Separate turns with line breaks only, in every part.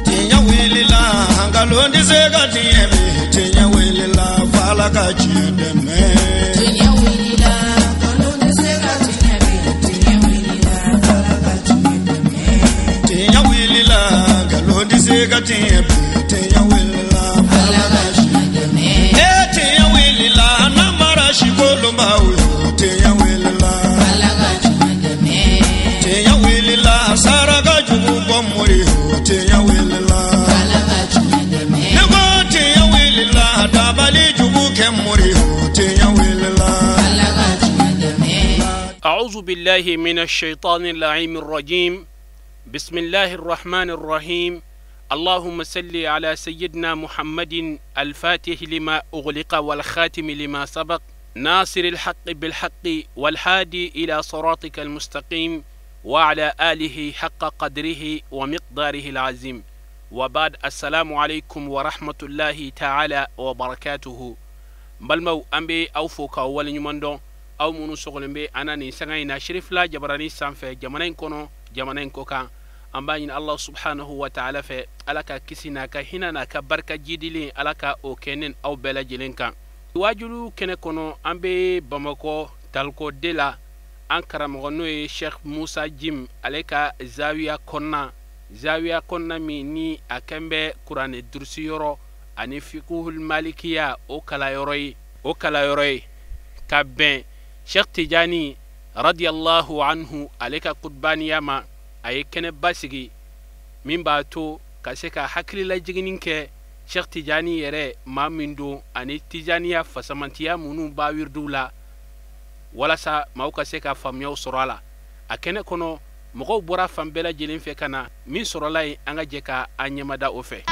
Tinya wilila hangalondi zega tiebe tinya wilila fala kachideme tinya wilila hangalondi zega tiebe tinya wilila fala kachideme tinya wilila hangalondi zega tiebe tinya wilila fala kachideme tinya wilila namara shikolomba tinya wilila fala kachideme tinya wilila saraga jubu bomuri tinya wilila fala kachideme nego tinya wilila dabali jubu kemuri tinya wilila fala kachideme.
أعوذ بالله من الشيطان اللعين الرجيم. بسم الله الرحمن الرحيم. اللهم صل على سيدنا محمد الفاتح لما أغلق والخاتم لما سبق ناصر الحق بالحق والهادي إلى صراطك المستقيم وعلى آله حق قدره ومقداره العظيم. وبعد السلام عليكم ورحمة الله تعالى وبركاته. بلمو أمبي أوفوكا ولنمندو أو منو سغلنبي أناني سغينا شريف لا جبراني سانفي جمانين كونو جمانين كوكا أمباين الله سبحانه وتعالى في ألكا كسينا كهنا كبركة جديلين ألكا أو كنن أو بلا جلينكا واجلو كنه كونو أمبي باماكو تالكو ديلا أنكرا مغنوي شيخ موسى جيم أليكا زاوية كنا ميني أكمبي قرآن الدرسيورو أني فقه المالكية أو كلا يروي كابين شيخ تجاني رضي الله عنه أليكا قدباني ياما أي كنه باسيغي من باتو كاسيكا حكري لاجينينكي شيخ تجاني يري ما مندو أني تجانيا فسمانتيا منو باويردولا ولا سا موكا سيكا فاميو سرالا أكنه كونو مغو برا فامبلا جلين فكنا من سرالاي أنغا جيكا أنيمادا أوفي.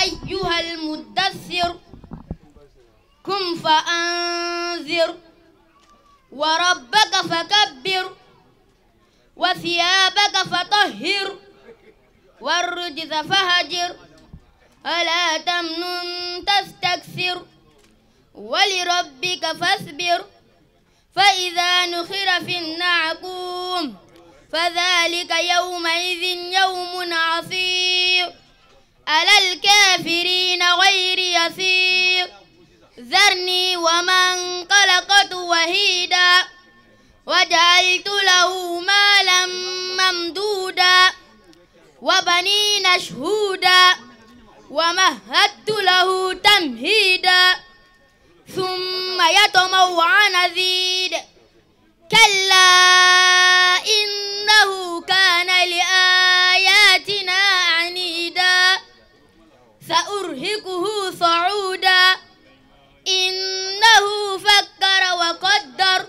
أيها المدثر قم فأنذر وربك فكبر وثيابك فطهر والرجز فهجر ألا تمنن تستكثر ولربك فاصبر فإذا نخر في النعقوم فذلك يومئذ يوم عصير على الكافرين غير يسير ذرني ومن خلقت وحيدا وجعلت له مالا ممدودا وبنين شهودا ومهدت له تمهيدا ثم يطمع أن أزيد كلا إنه كان لآياتنا عنيدا سأرهقه صعودا إنه فكر وقدر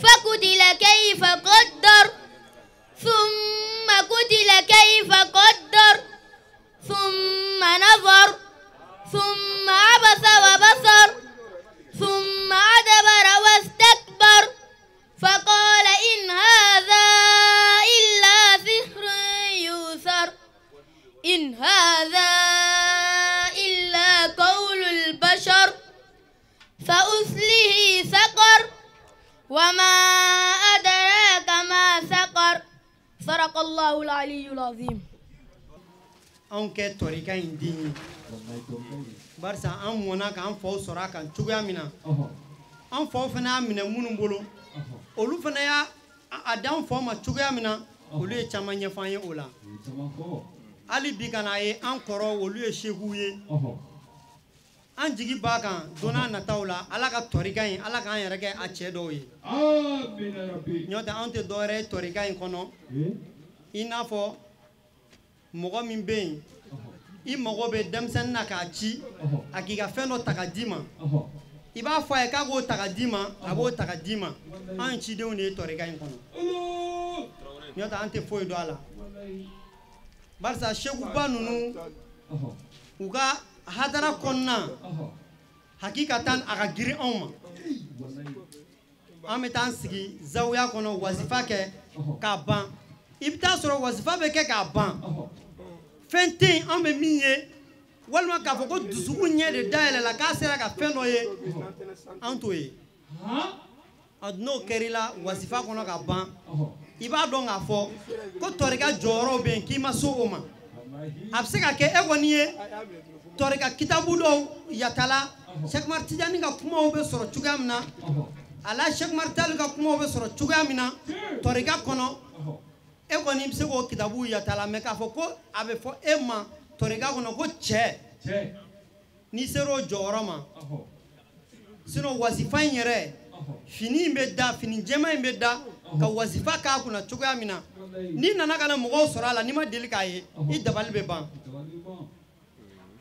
فقتل كيف قدر ثم قتل كيف قدر ثم نظر ثم عبس وبصر ثم أدبر واستكبر فقال إن هذا إلا سحر يؤثر إن هذا إلا قول البشر سأصله سقر وما أدراك ما سقر صدق الله العلي العظيم.
أنك توريكا إنديني barsa an mona kan fo sora kan tuga mina an fo fana mina munun bolo olu fana ya adan fo ma tuga mina olu e chamanya fanye ola ali bi kana ye an koro olu e shehu ye an jigi ba kan dona na tawla ala ka torika yin ala kan yere ke a che do ye amin rabbi nyota an te dore torika yin kono ina fo mogo min ben I mogo be demsen na ka ci akika feno takadima iba fa e ka go takadima abo takadima an ci de woni tore ga kono nyota ante foy do ala barsa shegu banunu uga hadara konna hakikatan aga giri onma ametan sigi zawya kono wazifa ke ka ban ibta soro wazifa be ke ka ban fente ambe minye walma ka foko dusuku nye de daele la ka sera ka feno ye antoye adno kerila wazifa kono ka ban i b'a dɔn k'a fɔ ko tɔrika jɔyɔrɔ bɛ yen k'i ma so o ma a bɛ se ka kɛ e kɔni ye tɔrika kitabu dɔw yatala Cheikh Umar Tijani ka kumaw bɛ sɔrɔ cogoya min na ala Cheikh Umar Tali ka kumaw bɛ sɔrɔ cogoya min na tɔrika kɔnɔ e kɔni bɛ se k'o kitabu yatala mais k'a fɔ ko a bɛ fɔ e ma tɔrika kɔnɔ ko cɛ n'i sera o jɔyɔrɔ ma sinon wasifa in yɛrɛ fini in bɛ da fini jɛma in bɛ da ka wasifa k'a kunna cogoya min na n'i nana ka na mɔgɔw sɔrɔ a la n'i ma deli k'a ye i dabali bɛ ban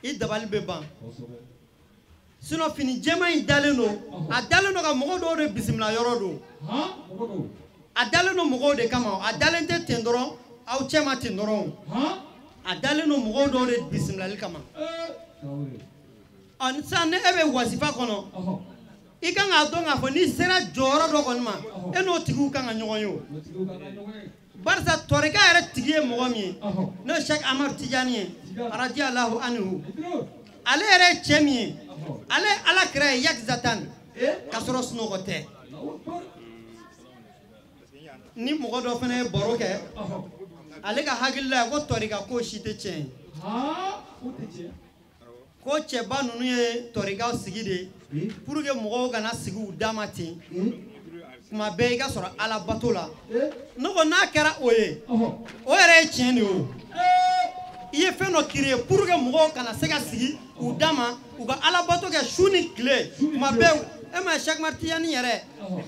i dabali bɛ ban sinon fini jɛma in dalen don a dalen don ka mɔgɔ dɔw de bisimila yɔrɔ don a dalen don mɔgɔw de kama a dalen tɛ ten dɔrɔn aw cɛ ma ten dɔrɔn a dalen don mɔgɔw dɔw de bisimilali kama sisan ni e bɛ wasifa kɔnɔ i kan k'a dɔn k'a fɔ n'i sera jɔyɔrɔ dɔ kɔni ma e n'o tigiw kan ka ɲɔgɔn ye o barisa tɔrika yɛrɛ tigi ye mɔgɔ min ye n'o ye Cheikh Ahmad Tijani ye radiyallahu anhu ale yɛrɛ ye cɛ min ye ale ye alakira ye yakizatan k'a sɔrɔ sunɔgɔ tɛ ni mɔgɔ dɔ fana ye baro kɛ ale ka hakilila ye ko tɔrika ko si tɛ tiɲɛ ye ko cɛba ninnu ye tɔrikaw sigi de pour que mɔgɔw kana sigi u dama ten kuma bɛɛ i ka sɔrɔ ala bato la ne ko n'a kɛra o ye o yɛrɛ ye tiɲɛ de ye o i ye fɛn dɔ créer pour que mɔgɔw kana se ka sigi u dama u ka ala bato kɛ su ni tile kuma bɛɛ e ma Cheikh Umar Tijani yɛrɛ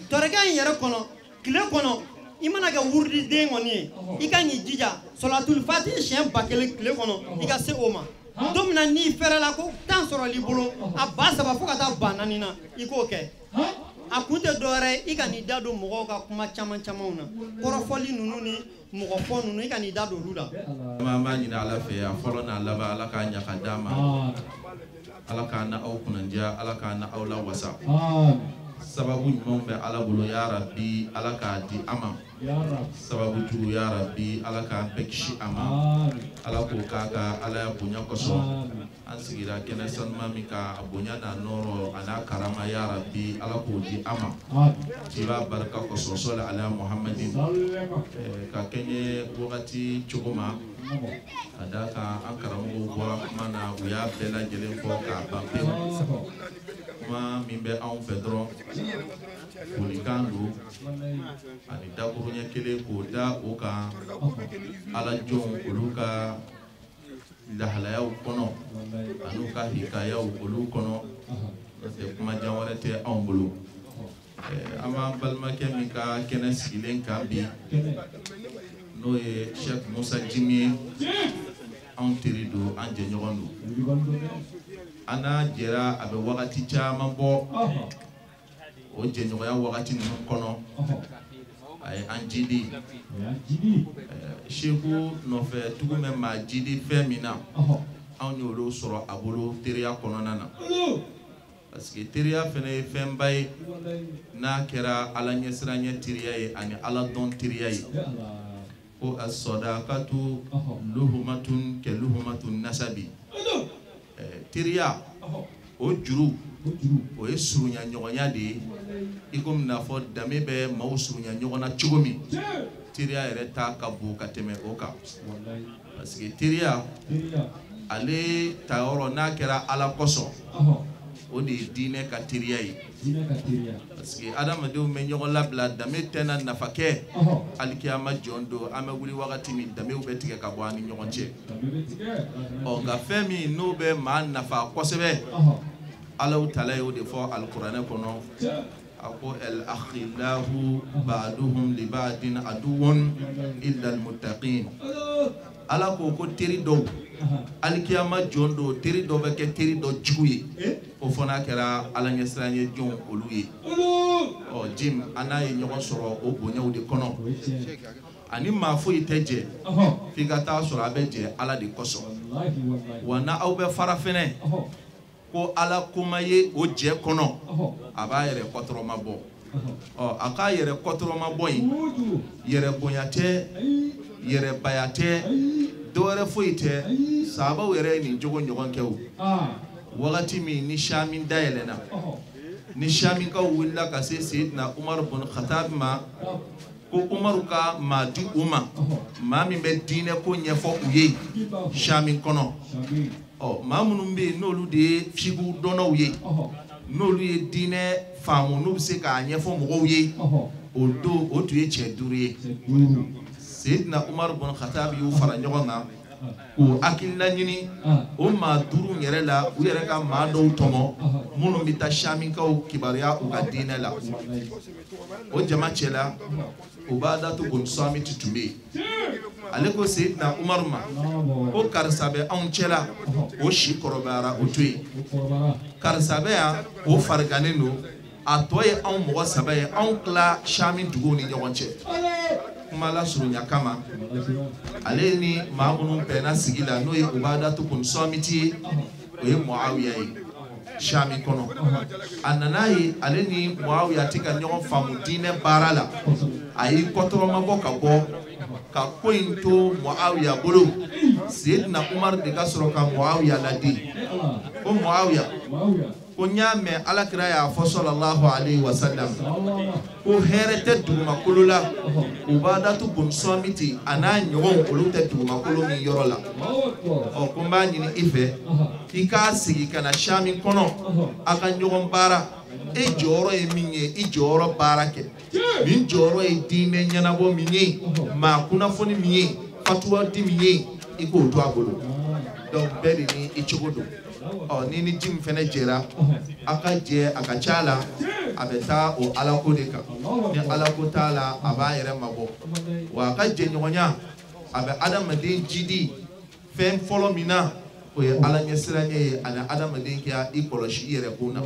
tɔrika in yɛrɛ kɔnɔ tile kɔnɔ i mana kɛ wurudiden kɔni ye i ka k'i jija solatul fati siɲɛ 1000 tile kɔnɔ i ka se o ma don min na n'i fɛrɛla ko tan sɔrɔl'i bolo a ba 3 fo ka taa ba 4 na i k'o kɛ a kun tɛ dɔwɛrɛ i ka n'i da don mɔgɔw ka kuma caman camanw na kɔrɔfɔli ninnu ni mɔgɔfɔ ninnu i ka n'i da don olu la.
An b'a ɲini ala fɛ a fɔlɔ n'a laban ala k'a ɲa ka d'a ma ala k'a na aw kunnadiya ala k'a na aw la wasa sababu ɲumanw bɛ ala bolo ya Rabbi ala k'a di a ma sababu jugu ya Rabbi ala k'an bɛɛ kisi a ma ala k'o k'a ka ala ya bonya kosɔn an sigira kɛnɛ sanuma min ka bonya n'a nɔrɔ a n'a karama ya Rabbi ala k'o di a ma jiba barika kosɔn sɔli ala Muhammadin ka kɛɲɛ wagati cogo ma a da kan an karamɔgɔw bɔra kuma na u y'a bɛɛ lajɛlen fɔ k'a ban pewu kuma min bɛ anw fɛ dɔrɔn folikan don ani dakuruɲɛ kelen k'o da o kan ala jɔnw olu ka lahalayaw kɔnɔ an'u ka hikayaw olu kɔnɔ n'o tɛ kuma jan wɛrɛ tɛ anw bolo an b'an balimakɛ min ka kɛnɛ sigilen kan bi n'o ye Cheikh Musa Jimi ye anw teri don an jɛɲɔgɔn don an n'a jɛra a bɛ wagati caman bɔ o jɛɲɔgɔnya wagati ninnu kɔnɔ a ye an jidi Seku nɔfɛ tugu bɛ maa jidi fɛn min na anw y'olu sɔrɔ a bolo teriya kɔnɔna na parce que teriya fana ye fɛnba ye n'a kɛra ala ɲɛsiranya teriya ye ani ala dɔn teriya ye ko as-sadaqatu luhumatun ka luhumatun nasabi teriya o juru o ye surunya ɲɔgɔnya de ye i komi n'a fɔ danbe bɛ maaw surunya ɲɔgɔn na cogo min teriya yɛrɛ ta ka bon ka tɛmɛ o kan parce que teriya ale tayɔrɔ n'a kɛra ala kosɔn o de ye diinɛ ka teriya ye parce que adamadenw bɛ ɲɔgɔn labila danbe tɛna nafa kɛ alikiyama jɔn don an bɛ wuli wagati min danbew bɛ tigɛ ka bɔ an ni ɲɔgɔn cɛ nka fɛn min n'o bɛ maa nafa kosɛbɛ Allahu Ta'ala y'o de fɔ alikuranɛ kɔnɔ a ko al-akhillahu ba'duhum li ba'din aduwwun illa al-muttaqin ala ko teri dɔw alikiyama jɔn don teri dɔw bɛ kɛ teri dɔ jugu ye o fana kɛra ala ɲɛsiranya jɔn olu ye Jim an n'a ye ɲɔgɔn sɔrɔ o bonyaw de kɔnɔ ani maa foyi tɛ jɛ f'i ka taa sɔrɔ a bɛ jɛ ala de kosɔn wa na aw bɛ fara fɛnɛ ko ala kuma ye o jɛ kɔnɔ a b'a yɛrɛ kɔtɔrɔma bɔ a k'a yɛrɛ kɔtɔrɔma bɔ yen yɛrɛ bonya tɛ yɛrɛ baya tɛ dɔwɛrɛ foyi tɛ sahabaw yɛrɛ ye nin jogo ɲɔgɔn kɛ o wagati min ni Sami dayɛlɛna ni Samikaw wulila ka se Seydina Umar bin Khattab ma ko Umaru ka maa di u ma maa min bɛ diinɛ ko ɲɛfɔ u ye Sami kɔnɔ maa minnu bɛ yen n'olu de ye figu dɔnnaw ye n'olu ye diinɛ faamu n'u bɛ se k'a ɲɛfɔ mɔgɔw ye o don o tun ye cɛ 5 ye Seydina Umaru bun Khattaab y'u fara ɲɔgɔn kan k'u hakilina ɲini o maa 5 yɛrɛ la u yɛrɛ ka maa dɔw tɔmɔ minnu bɛ taa Samikaw kibaruya u ka diinɛ la o jama cɛla Ubadatu bun Samit tun bɛ yen ale ko Seydina Umaru ma ko karisa bɛ anw cɛla o si kɔrɔbayara o to yen karisa bɛ yan o fariganen don a tɔ ye anw mɔgɔ 3 ye anw tila Sami duguw ni ɲɔgɔn cɛ kuma la surunya kama ale ni maa minnu bɛnna sigi la n'o ye Ubadatu bun Samit ye o ye Muawiya ye Sami kɔnɔ a nana ye ale ni Muawiya tɛ ka ɲɔgɔn faamu diinɛ baara la a y'i kɔtɔrɔmabɔ ka bɔ ka ko in to Muawiya bolo Seydina Umar de ka sɔrɔ ka Muawiya ladi ko Muawiya ko n y'a mɛn Alakira y'a fɔ sallallahu alaihi wasallam ko hɛrɛ tɛ dugumakolo la Ubadatu bun Samit a n'a ɲɔgɔn olu tɛ dugumakolo min yɔrɔ la ko n b'a ɲini i fɛ i k'a sigi ka na Sami kɔnɔ a ka ɲɔgɔn baara e jɔyɔrɔ ye min ye i jɔyɔrɔ baara kɛ min jɔyɔrɔ ye diinɛ ɲɛnabɔ min ye maa kunnafoni min ye fatuwa di min ye i k'o to a bolo donc bɛɛ de ni i cogo don ni ni ji min fɛnɛ jɛra a ka jɛ a ka ca la a bɛ taa o alako de kan ni alako t'a la a b'a yɛrɛ mabɔ wa a ka jɛɲɔgɔnya a bɛ adamaden jidi fɛn fɔlɔ min na o ye Ala ɲɛsiranɲɛ ye ani adamaden kɛ i kɔlɔsi i yɛrɛ kun na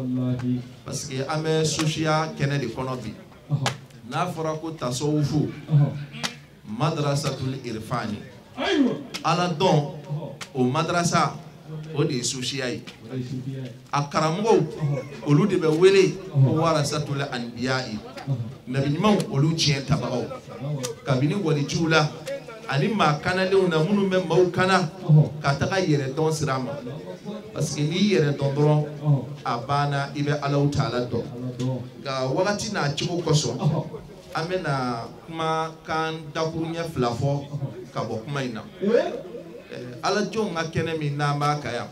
parce que an bɛ sosiya kɛnɛ de kɔnɔ bi n'a fɔra ko tasawufu madrasatul irfani Ala dɔn o madrasa o de ye sosiya ye a karamɔgɔw olu de bɛ wele ko warasatul anbiya nabi ɲumanw olu tiɲɛ tabagaw kabini waliciw la ani maa kanalenw na minnu bɛ maaw kana ka taga yɛrɛ dɔn sira ma parce que n'i yɛrɛ dɔn dɔrɔn a banna i bɛ Alahu Taala dɔn nka wagati n'a cogo kosɔn an bɛna kumakan dakuruɲɛ 2 fɔ ka bɔ kuma in na Alajɔnw ka kɛnɛ min n'an b'a kan yan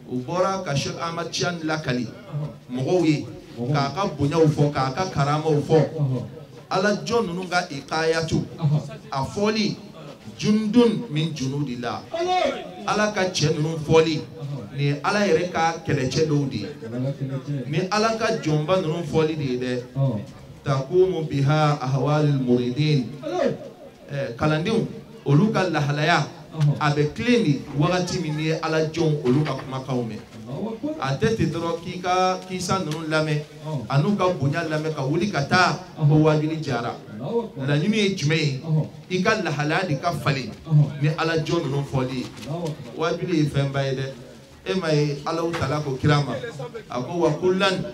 u bɔra ka Sheikh Ahmad Tidiane lakali mɔgɔw ye k'a ka bonyaw fɔ k'a ka karamaw fɔ Alajɔn ninnu ka ikayatu a fɔli jundun min junudillah Ala ka cɛ ninnu fɔli ni ye Ala yɛrɛ ka kɛlɛcɛ dɔw de ye ni Ala ka jɔnba ninnu fɔli de ye dɛ takumu biha ahwalil muridin kalandenw olu ka lahalaya a bɛ tilen ni wagati min ye Alajɔnw olu ka kumakanw mɛn a tɛ ten dɔrɔn k'i ka kisa ninnu lamɛn a n'u ka bonya lamɛn ka wuli ka taa ko wajuli jara laɲini ye jumɛn ye i ka lahalaya de ka falen ni Alajɔn ninnu fɔli ye wajuli ye fɛnba ye dɛ e ma ye Alahu Taala ko kira ma a ko wa kullan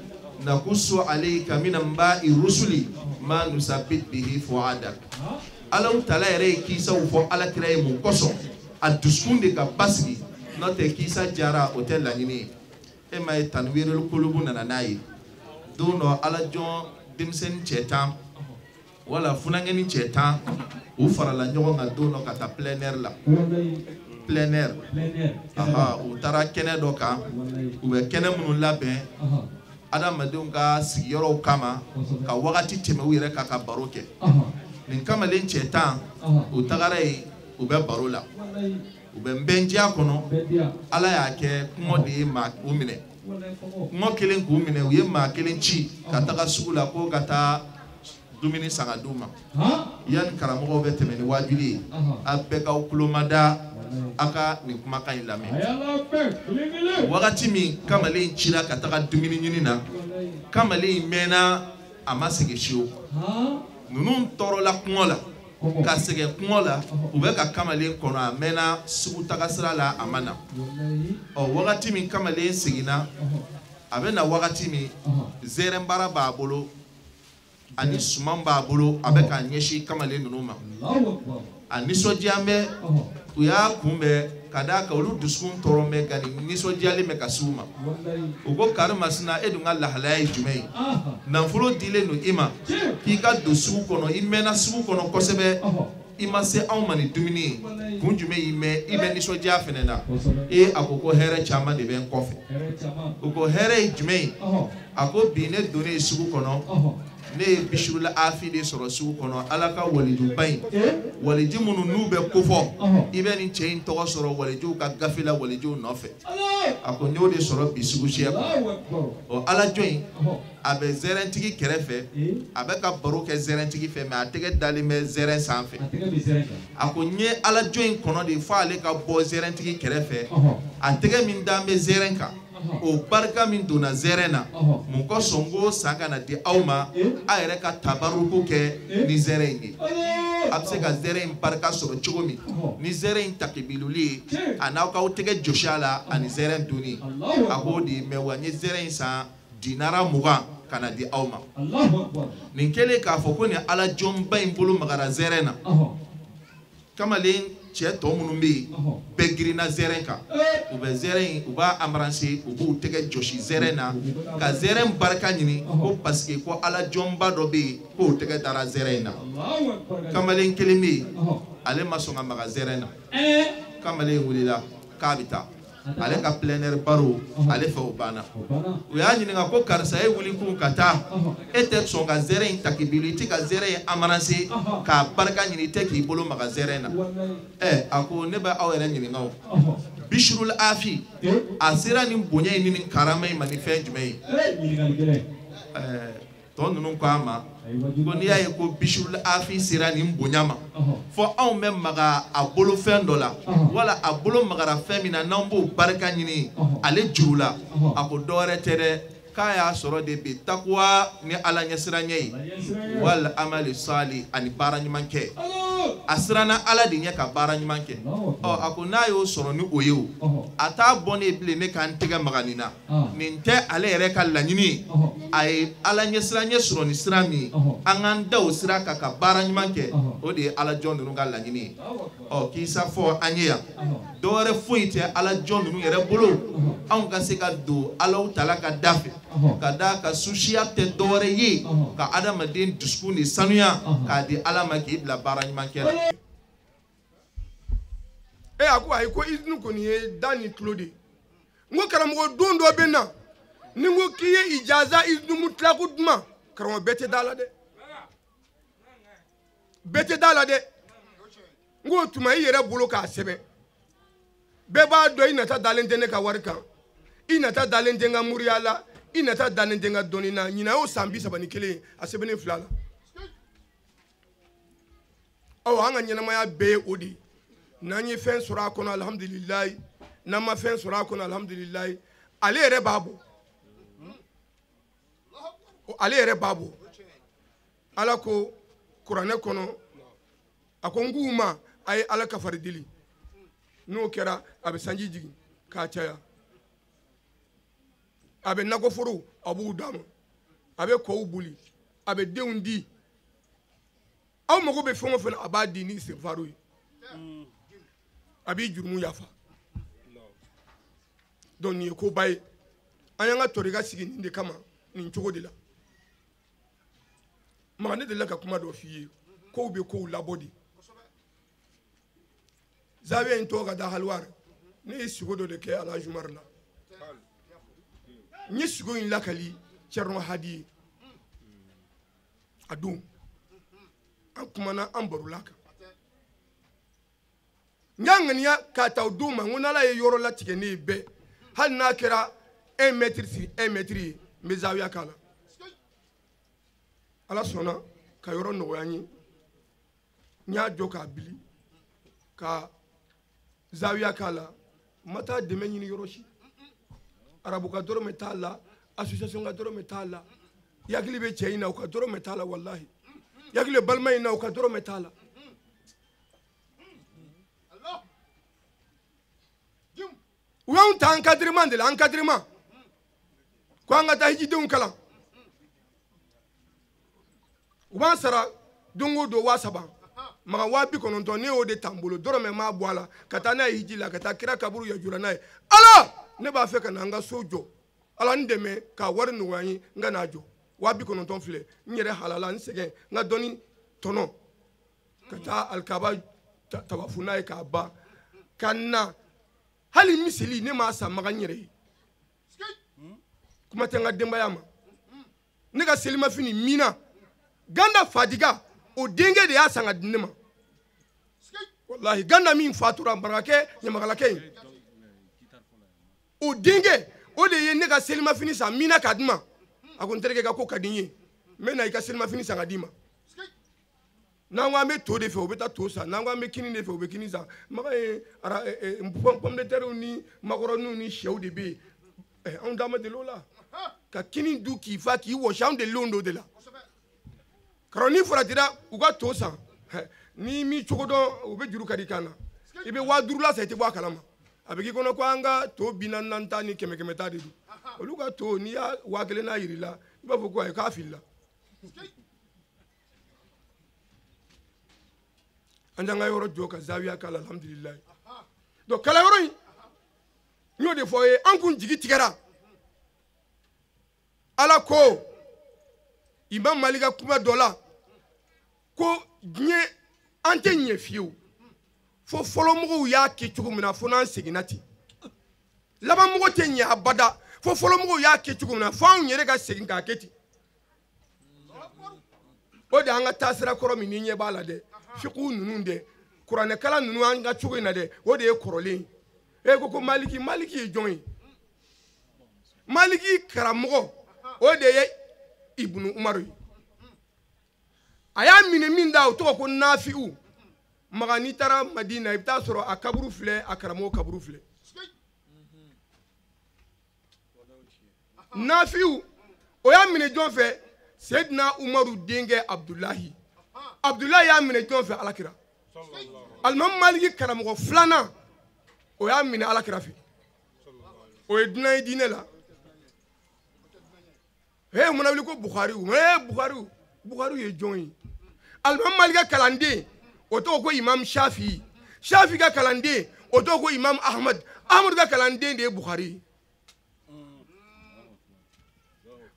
nakusu alayka min anba'i rusuli ma nusabbit bihi fu'adak Alahu Taala yɛrɛ ye kisaw fɔ Alakira ye mun kosɔn a dusukun de ka basigi n'o tɛ kisa jara o tɛ laɲini ye e ma ye Tanwirul Kulubu nana n'a ye don dɔ Alajɔn denmisɛnnin cɛ 10 wala funangɛni cɛ 10 u farala ɲɔgɔn kan don dɔ ka taa plein air la plein air u taara kɛnɛ dɔ kan u bɛ kɛnɛ minnu labɛn adamadenw ka sigiyɔrɔw kama ka wagati tɛmɛ u yɛrɛ ka baro kɛ nin kamalen cɛ 10 u tagara yen u bɛ baro la u bɛ nbɛndiya kɔnɔ Ala y'a kɛ kɔngɔ de ye maa u minɛ kɔngɔ kelen k'u minɛ u ye maa kelen ci ka taga sugu la ko ka taa dumuni san ka d'u ma yanni karamɔgɔw bɛ tɛmɛ ni wajuli ye a bɛɛ k'aw kulomada a ka nin kumakan in lamɛn wagati min kamalen cira ka taga dumuni ɲini na kamalen mɛnna a ma segin fiyewu ninnu tɔɔrɔla kɔngɔ la ka sɛgɛn kɔngɔ la u bɛ ka kamalen kɔnɔ a mɛnna sugu taga sira la a ma na wagati min kamalen seginna a bɛ na wagati min zɛrɛnbara b'a bolo ani suman b'a bolo a bɛ ka ɲɛsin kamalen ninnu ma a nisɔndiya bɛ u y'a kunbɛn kada ka olu duskun toro me gani niso jali me kasuma ugo karma sina edunga lahalai jumei nanfulo dile no ima kika dosu kono imena su kono kosebe ima se awmani dumini kunjume ime niso ja fenena akoko here chama de ben kofe ugo here jumei ako bine done su kono ne bishurula afi de soro su kono alaka walidu bayin walidi munu nube kofo ibe ni chain to soro walidu ka gafila walidu nofe ako nyo de soro bisugu sheko o ala join abe zerentigi kerefe abe ka baro ke zerentigi fe me atege dalime zeren sanfe ako nye ala join kono de fa ale ka bo zerentigi kerefe atege min dambe zerenka o barka min dona zerena mun ko songo sanga na di awma ayere ka tabaruku ke ni zerengi abse ka zeren barka soro chogomi ni zeren takibiluli anauka utege joshala ani zeren duni agodi mewanye zeren sa dinara muga kana di awma ninkele ka foko ni ala jomba imbulu magara zerena kamalen che to munumbi begirina zerenka ube zeren uba amransi ubu tege joshi zerena ka zeren barka nyini ko paske ko ala jomba dobe ko tege dara zerena kamalen kelimi ale masonga maga zerena kamalen wulila kabita ale ka pleiner baro ale fa ubana uya nyini ko karsa e wuli ku kata ete songa zeren takibility ka zeren amransi ka barka nyini teki bolo maga zerena ako neba awere nyini ngaw bishrul afi asira ni bonya ni karama ni fenjme ton nun ko ama ko ni ay ko bishrul afi sira ni mbonyama fo aw mem maga abolo fendola wala abolo magara femina nambo barka nyini ale jurula ako dore tere kaya soro de be takwa ni ala nyasira nyei wal amali sali ani barani manke asrana ala de nyaka barani manke ako nayo soro ni oyo ata bone ble ne kan tega maganina ninte ale ere ka lanyini ay ala nyasira nyesoro ni sirami anganda osira ka barani manke o de ala jondo nu ga lanyini kisa fo anya dore fuite ala jondo nu yere bolo an ka se ka do ala utala ka dafe kada ka sushia te dore yi ka adama den duskuni sanuya ka di alama ki ibla baranyman kera
aku ay ko iznu ko ni dani klodi ngo karamo don do benna ni ngo kiye ijaza iznu mutlaku duma karamo bete dala de ngo tuma yere bolo ka sebe beba do inata dalente ne ka warka inata dalente nga muriala inata dalente nga donina nyina o sambi sabani kele asebene flala o hanga nyina maya be odi nanyi fen sura kono alhamdulillah nama fen sura kono alhamdulillah ale ere babu ala ko qur'ane kono akonguma ay ala kafar dili no kera abe sanji jigi ka caya abe nako foro abu dama abe ko buli abe deundi aw mago be fongo fena abadi ni istighfaru abi jurmu yafa don ni ko bay ayanga toriga sigi ni kama ni nchogo de la magane de la ka kuma do fiye ko be ko labodi zawe into ga da halwar ni sigo do de ke ala jumarla ni sigo in lakali cerno hadi adum an kuma na an barulaka nyangania ka taw duma ngona la yoro la tike ni be hal na kira 1 mètre si 1 mètre me zawiya kala ala sona ka yoro no yanyi nya joka bili ka zawiya kala mata de menyi yoro shi arabu ka doro metala association ka doro metala yakili be cheina ka doro metala wallahi yakile balmay na ka doro metala uyan ta encadrement de l'encadrement ko anga ta hiji dun kala uban sara dungo do wasaba maga wabi kononto ne o de tambolo dorome ma boala kata na hijila kata kira kaburu ya jura nae ala ne ba fe kana nga sojo ala ndeme ka war no wani nga na jo wabi kononto fle nyere halala nsege nga doni tono kata alkaba tawafuna ka ba kana hali misili ne ma sa maga nyere kuma tenga demba yama ne ka selima fini mina ganda fadiga o denge de ya sanga dinema wallahi ganda min fatura barake nyamagalake o denge o de ye ne ka selima fini sa mina kadima akon tereke ka ko kadinye mena ika selima fini sanga dima nangwa me to de fe obeta to sa nangwa me kini de fe obekini sa maka ara pomme de terre ni makoro ni shew de be on dama de lola ka kini du ki fa ki wo sham de londo de la karoni furatira uga to sa ni mi chogodo obe juru kadikana ibe waduru la sete bwa kalama abeki kono kwanga to binan nanta ni keme ta de du oluga to ni ya wagele na yirila iba foko ay ka filla anjanga yoro joka zawiya kala alhamdulillah do kala yoro yi nyo de foye ankun jigi tigara ala ko imam malika kuma dola ko nye ante nye fiu fo folo mugo ya ke chugo mina fo nan seginati laba mugo te nya abada fo folo mugo ya ke chugo mina fo nyere ga segin ka keti o de anga tasira koro mi nye bala de fiqu nunu de qur'an kala nunu anga chugo ina de o de korole e ko maliki jonyi maliki karamugo o de ye ibnu umaru aya mine min da o to ko nafi'u magani tara madina ibta soro akaburu fle akramo kaburu fle nafi'u o ya mine jon fe sayyidina umaru denge abdullahi ya mine jon fe alakira almam maliki karamo flana o ya mine alakira fi o edna dine la he munabli ko bukhari ye jonyi almam malika kalande o to ko imam shafi ga kalande o to ko imam ahmad ga kalande de bukhari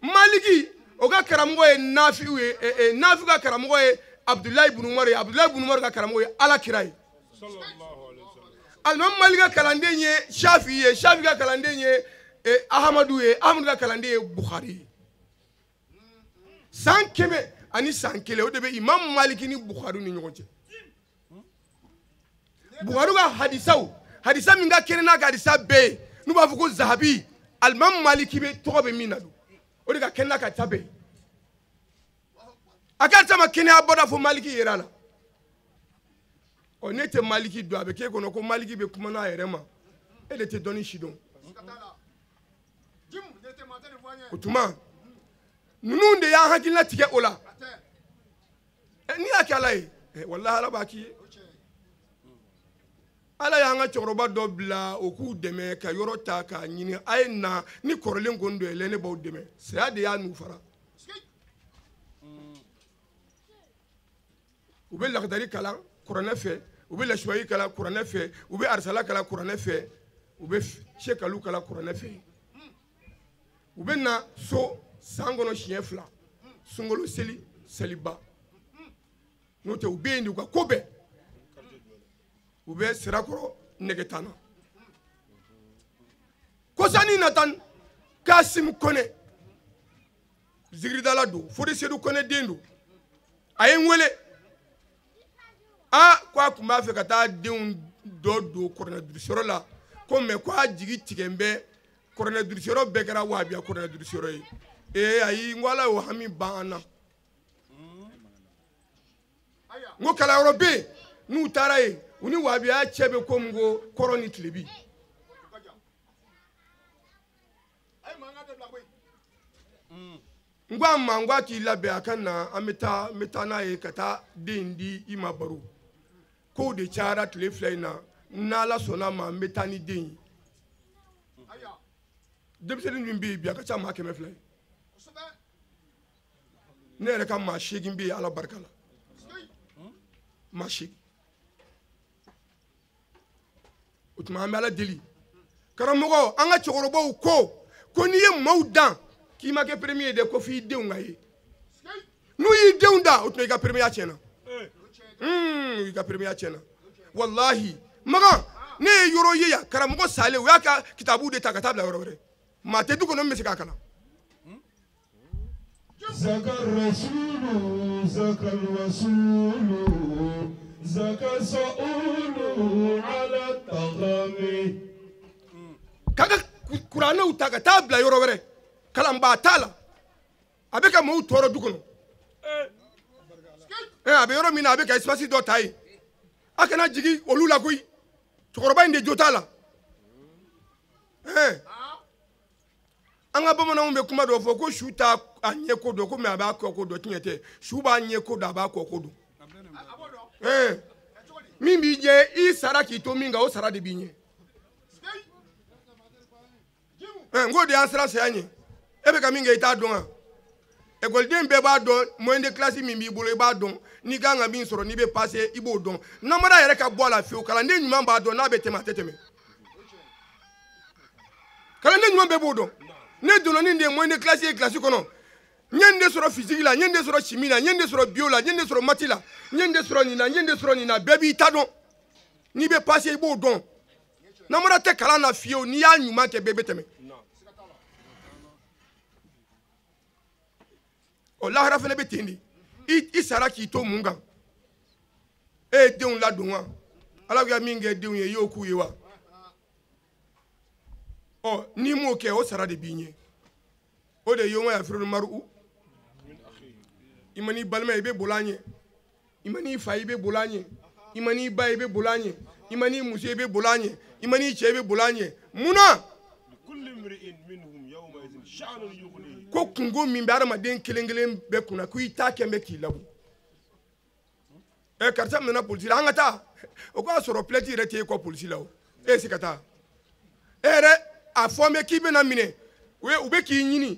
maliki o ga karamogo ye nafi'u ye nafi ga karamogo ye abdullahi ibn umar ga karamogo ye alakirai sallallahu alaihi wasallam almam malika kalande ye shafi ga kalande ye ahmad ga kalande ye bukhari san keme ani san kele o de be imam maliki ni bukhari ni ɲɔgɔn cɛ bukhari ka hadisa min ka kɛnɛ n'a ka hadisa bɛɛ n'u b'a fɔ ko zahabi alimam maliki be tɔgɔ be min na don o de ka kɛnɛ n'a ka hadisa bɛɛ a ka hadisa ma kɛnɛya bɔda fo maliki yɛrɛ la ɔ ne tɛ maliki dɔn a bɛ k'e kɔnɔ ko maliki bɛ kuma n'a yɛrɛ ma e de tɛ dɔnni si dɔn o tuma ninnu de y'an hakilina tigɛ o la n'i y'a kɛ ala ye walahi ala b'a k'i ye ala y'an ka cɛkɔrɔba dɔ bila o k'u dɛmɛ ka yɔrɔ ta k'a ɲini a ye na ni kɔrɔlen ko n don yɛlɛ ne b'aw dɛmɛ saya de y'a n'u fara u bɛ lakidari kalan kuranɛ fɛ u bɛ lasuwayi kalan kuranɛ fɛ u bɛ arisala kalan kuranɛ fɛ u bɛ sekalu kalan kuranɛ fɛ u bɛ na so san kɔnɔ siɲɛ 2 sunkalo seli seliba n'o tɛ u bɛ yen de u ka ko bɛɛ u bɛ sirakɔrɔ nɛgɛtan na kɔsani na tan Kasim Kone zigiridala don Fode Seydou Kone den don a ye n wele ko a tun b'a fɛ ka taa denw dɔ don kɔrɔnɛdurusiyɔrɔ la ko mɛ ko a jigi tigɛ n bɛ kɔrɔnɛdurusiyɔrɔ bɛɛ kɛra wahabiya kɔrɔnɛdurusiyɔrɔ ye ayi n ko ala y'o hami ban an na n ko kalanyɔrɔ bɛ yen n'u taara yen u ni wahabiya cɛ bɛ ko min ko kɔrɔ ni tilebi n ko a ma n ko a k'i labɛn a ka na an bɛ taa n'a ye ka taa den di i ma baro kow de cayara tile 2 in na n'ala sɔnna ma n bɛ taa ni den ye denmisɛnnin min bɛ yen bi a ka ca maa 200 ye ne yɛrɛ ka maa 8 bɛ yen ala barika la mashi o tuma an bɛ ala deli karamɔgɔ an ka cɛkɔrɔbaw ko n'i ye maaw dan k'i ma kɛ premier de ko f'i denw ka ye n'u y'i denw da o tuma i ka première tiɲɛna i ka première tiɲɛna wallahi makan ne ye yɔrɔ ye yan karamɔgɔ salen u y'a ka kitabu de ta ka taa bila yɔrɔ wɛrɛ maa tɛ du kɔnɔ min bɛ se k'a kalan
زكى الرسول زكى الرسول زكى السؤول على التغامي
kaga kuranɛw ta ka taa bila yɔrɔ wɛrɛ kalanbaa t'a la a bɛ ka maaw tɔɔrɔ du kɔnɔ a bɛ yɔrɔ min na a bɛ ka espace dɔ ta yen a kana jigi olu la koyi cɛkɔrɔba in de jo t'a la an ka bamananw bɛ kuma dɔ fɔ ko su t'a a ɲɛ ko dɔn komi a b'a kɔ ko dɔn tiɲɛ tɛ su b'a ɲɛ ko dɔn a b'a kɔ ko dɔn min b'i ɲɛ i sara k'i to min kan o sara de b'i ɲɛ n ko de y'an sira saya ɲɛ e bɛ ka min kɛ i t'a dɔn wa ekɔliden bɛɛ b'a dɔn moyen de classe min b'i bolo i b'a dɔn n'i kan ka min sɔrɔ n'i bɛ passer i b'o dɔn namara yɛrɛ ka bɔ a la fiyewu kalanden ɲuman b'a dɔn n'a bɛ tɛmɛ a tɛ tɛmɛ kalanden ɲuman bɛɛ b'o dɔn ne donna nin de ye moyen de classe ye classe kɔnɔ n ye nin de sɔrɔ physique la n ye nin de sɔrɔ chimie la n ye nin de sɔrɔ bio la n ye nin de sɔrɔ maths la n ye nin de sɔrɔ nin na n ye nin de sɔrɔ nin na bɛɛ b'i ta dɔn n'i bɛ passer i b'o dɔn namara tɛ kalan na fiyewu n'i y'a ɲuman kɛ bɛɛ bɛ tɛmɛ ɔ lahara fana bɛ ten de i sara k'i to mun kan e ye denw ladon wa ala bɛ ka min kɛ denw ye i y'o k'u ye wa ɔ n'i m'o kɛ o sara de b'i ɲɛ o de ye yoma yafiru maru i ma n'i balima i bɛ boli an ɲɛ i ma n'i fa i bɛ boli an ɲɛ i ma n'i ba i bɛ boli an ɲɛ i ma n'i muso i bɛ boli an ɲɛ i ma n'i cɛ i bɛ boli an ɲɛ munna ko kungo min bɛ adamaden kelen kelen bɛɛ kunna ko i t'a kɛ bɛ k'i labu karisa min nana polisi la an ka taa o k'a sɔrɔ pilɛti yɛrɛ t'e kɔ polisi la o e ye se ka taa e yɛrɛ a fɔ n bɛ k'i bɛna minɛ u bɛ k'i ɲini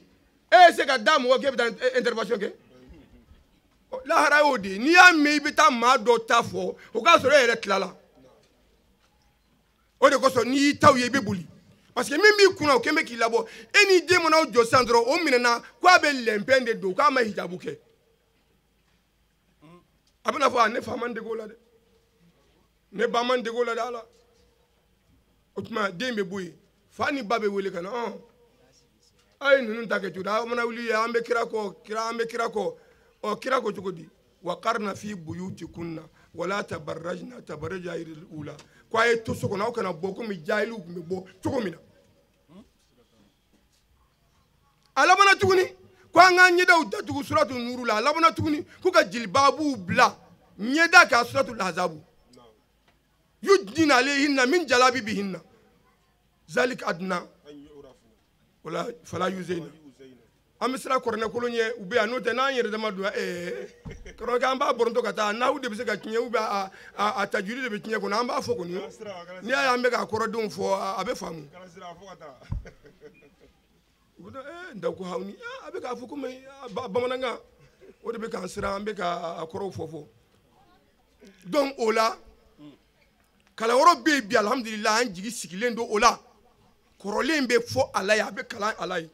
e ye se ka da mɔgɔ k'e bɛ taa intervention kɛ lahara y'o de ye n'i y'a mɛn i bɛ taa maa dɔ ta fɔ o k'a sɔrɔ e yɛrɛ tilala o de kosɔn n'i y'i taw ye i bɛ boli parce que min b'i kunna o kɛn bɛ k'i labɔ e n'i den mana jɔ sisan dɔrɔn o minɛna k'a bɛ lɛnpɛn de don k'a ma hijabu kɛ a bɛna fɔ ne fa man dege o la dɛ ne ba man dege o la dɛ ala o tuma den bɛ bɔ yen fa ni ba bɛ wele ka na a ye ninnu ta kɛ cogo di a mana wuli an bɛ kira kɔ an bɛ kira kɔ ɔ kira ko cogo di wa karina fi buyutikunna wala tabarrajna tabarrujal ula ko a ye to so kɔnɔ aw kana bɔ komi jahiliw tun bɛ bɔ cogo min na a labanna tuguni ko an k'an ɲɛdaw datugu suratu nuru la a labanna tuguni ko ka jilbabuw bila ɲɛda kan suratu lahazabu yudnina alayhinna min jalabibihinna zalika adna wala fala yuzayna an bɛ sira kɔrɔnɛkolon ɲɛ u bɛ yan n'o tɛ n'an yɛrɛ dama don karamɔgɔkɛ an b'a bɔrɔntɔ ka taa n'aw de bɛ se ka tiɲɛ ou bien a tajwidi de bɛ tiɲɛ kɔnɔ an b'a fɔ kɔni n'i y'a ye an bɛ k'a kɔrɔdenw fɔ a bɛ faamu u bɛ n da ko hawni a bɛ k'a fɔ komi bamanankan o de bɛ k'an siran an bɛ k'a kɔrɔw fɔ donc o la kalanyɔrɔ bɛ yen bi alihamudulila an jigi sigilen don o la kɔrɔlen bɛ fɔ ala ye a bɛ kalan ala ye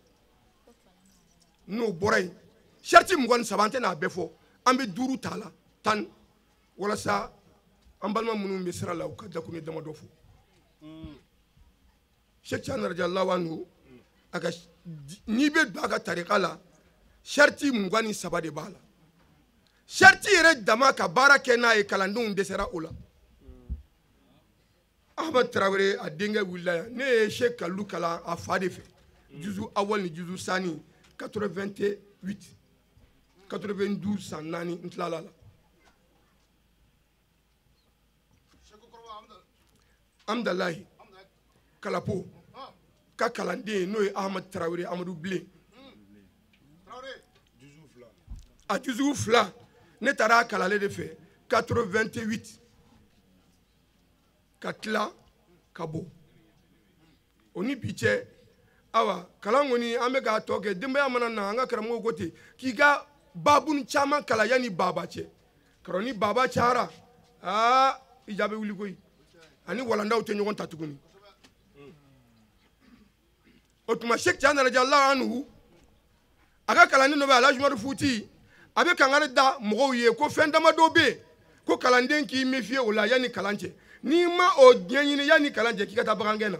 n'o bɔra yen sariti 23 an tɛ n'a bɛɛ fɔ an bɛ 5 t'a la 10 walasa an balima minnu bɛ sira la u ka dakun damadɔ fɔ Cheikh Tidiane radiyallahu anhu a ka n'i bɛ don a ka tarika la sariti 23 de b'a la sariti yɛrɛ dama ka baara kɛ n'a ye kalandenw dɛsɛra o la Ahmad Traoré a denkɛ wulila yan ne ye Cheikh Kalu kalan a fa de fɛ juzu awal ni juzu sani 88 92 san 4 n tilala la Amdalahi Kalapo ka kalanden n'o ye Ahmad Traoré Amadou Blé a juzu fila ne taara a kalale de fɛ 88 ka tila ka bɔ o ni bi cɛ awa kalan kɔni an bɛ k'a tɔ kɛ denbaya mana na an ka karamɔgɔw ko ten k'i ka babuni caman kalan yanni baba cɛ karo ni baba cayara i jaabe wuli koyi ani walandaw tɛ ɲɔgɔn ta tuguni o tuma Sheikh Tidiane radiyallahu anhu a ka kalanden dɔ bɛ Alhaji Umaru Futi a bɛ kangari da mɔgɔw ye ko fɛn damadɔ bɛ yen ko kalanden k'i méfier o la yanni kalan cɛ n'i ma o ɲɛɲini yanni kalan cɛ k'i ka taa bagangɛn na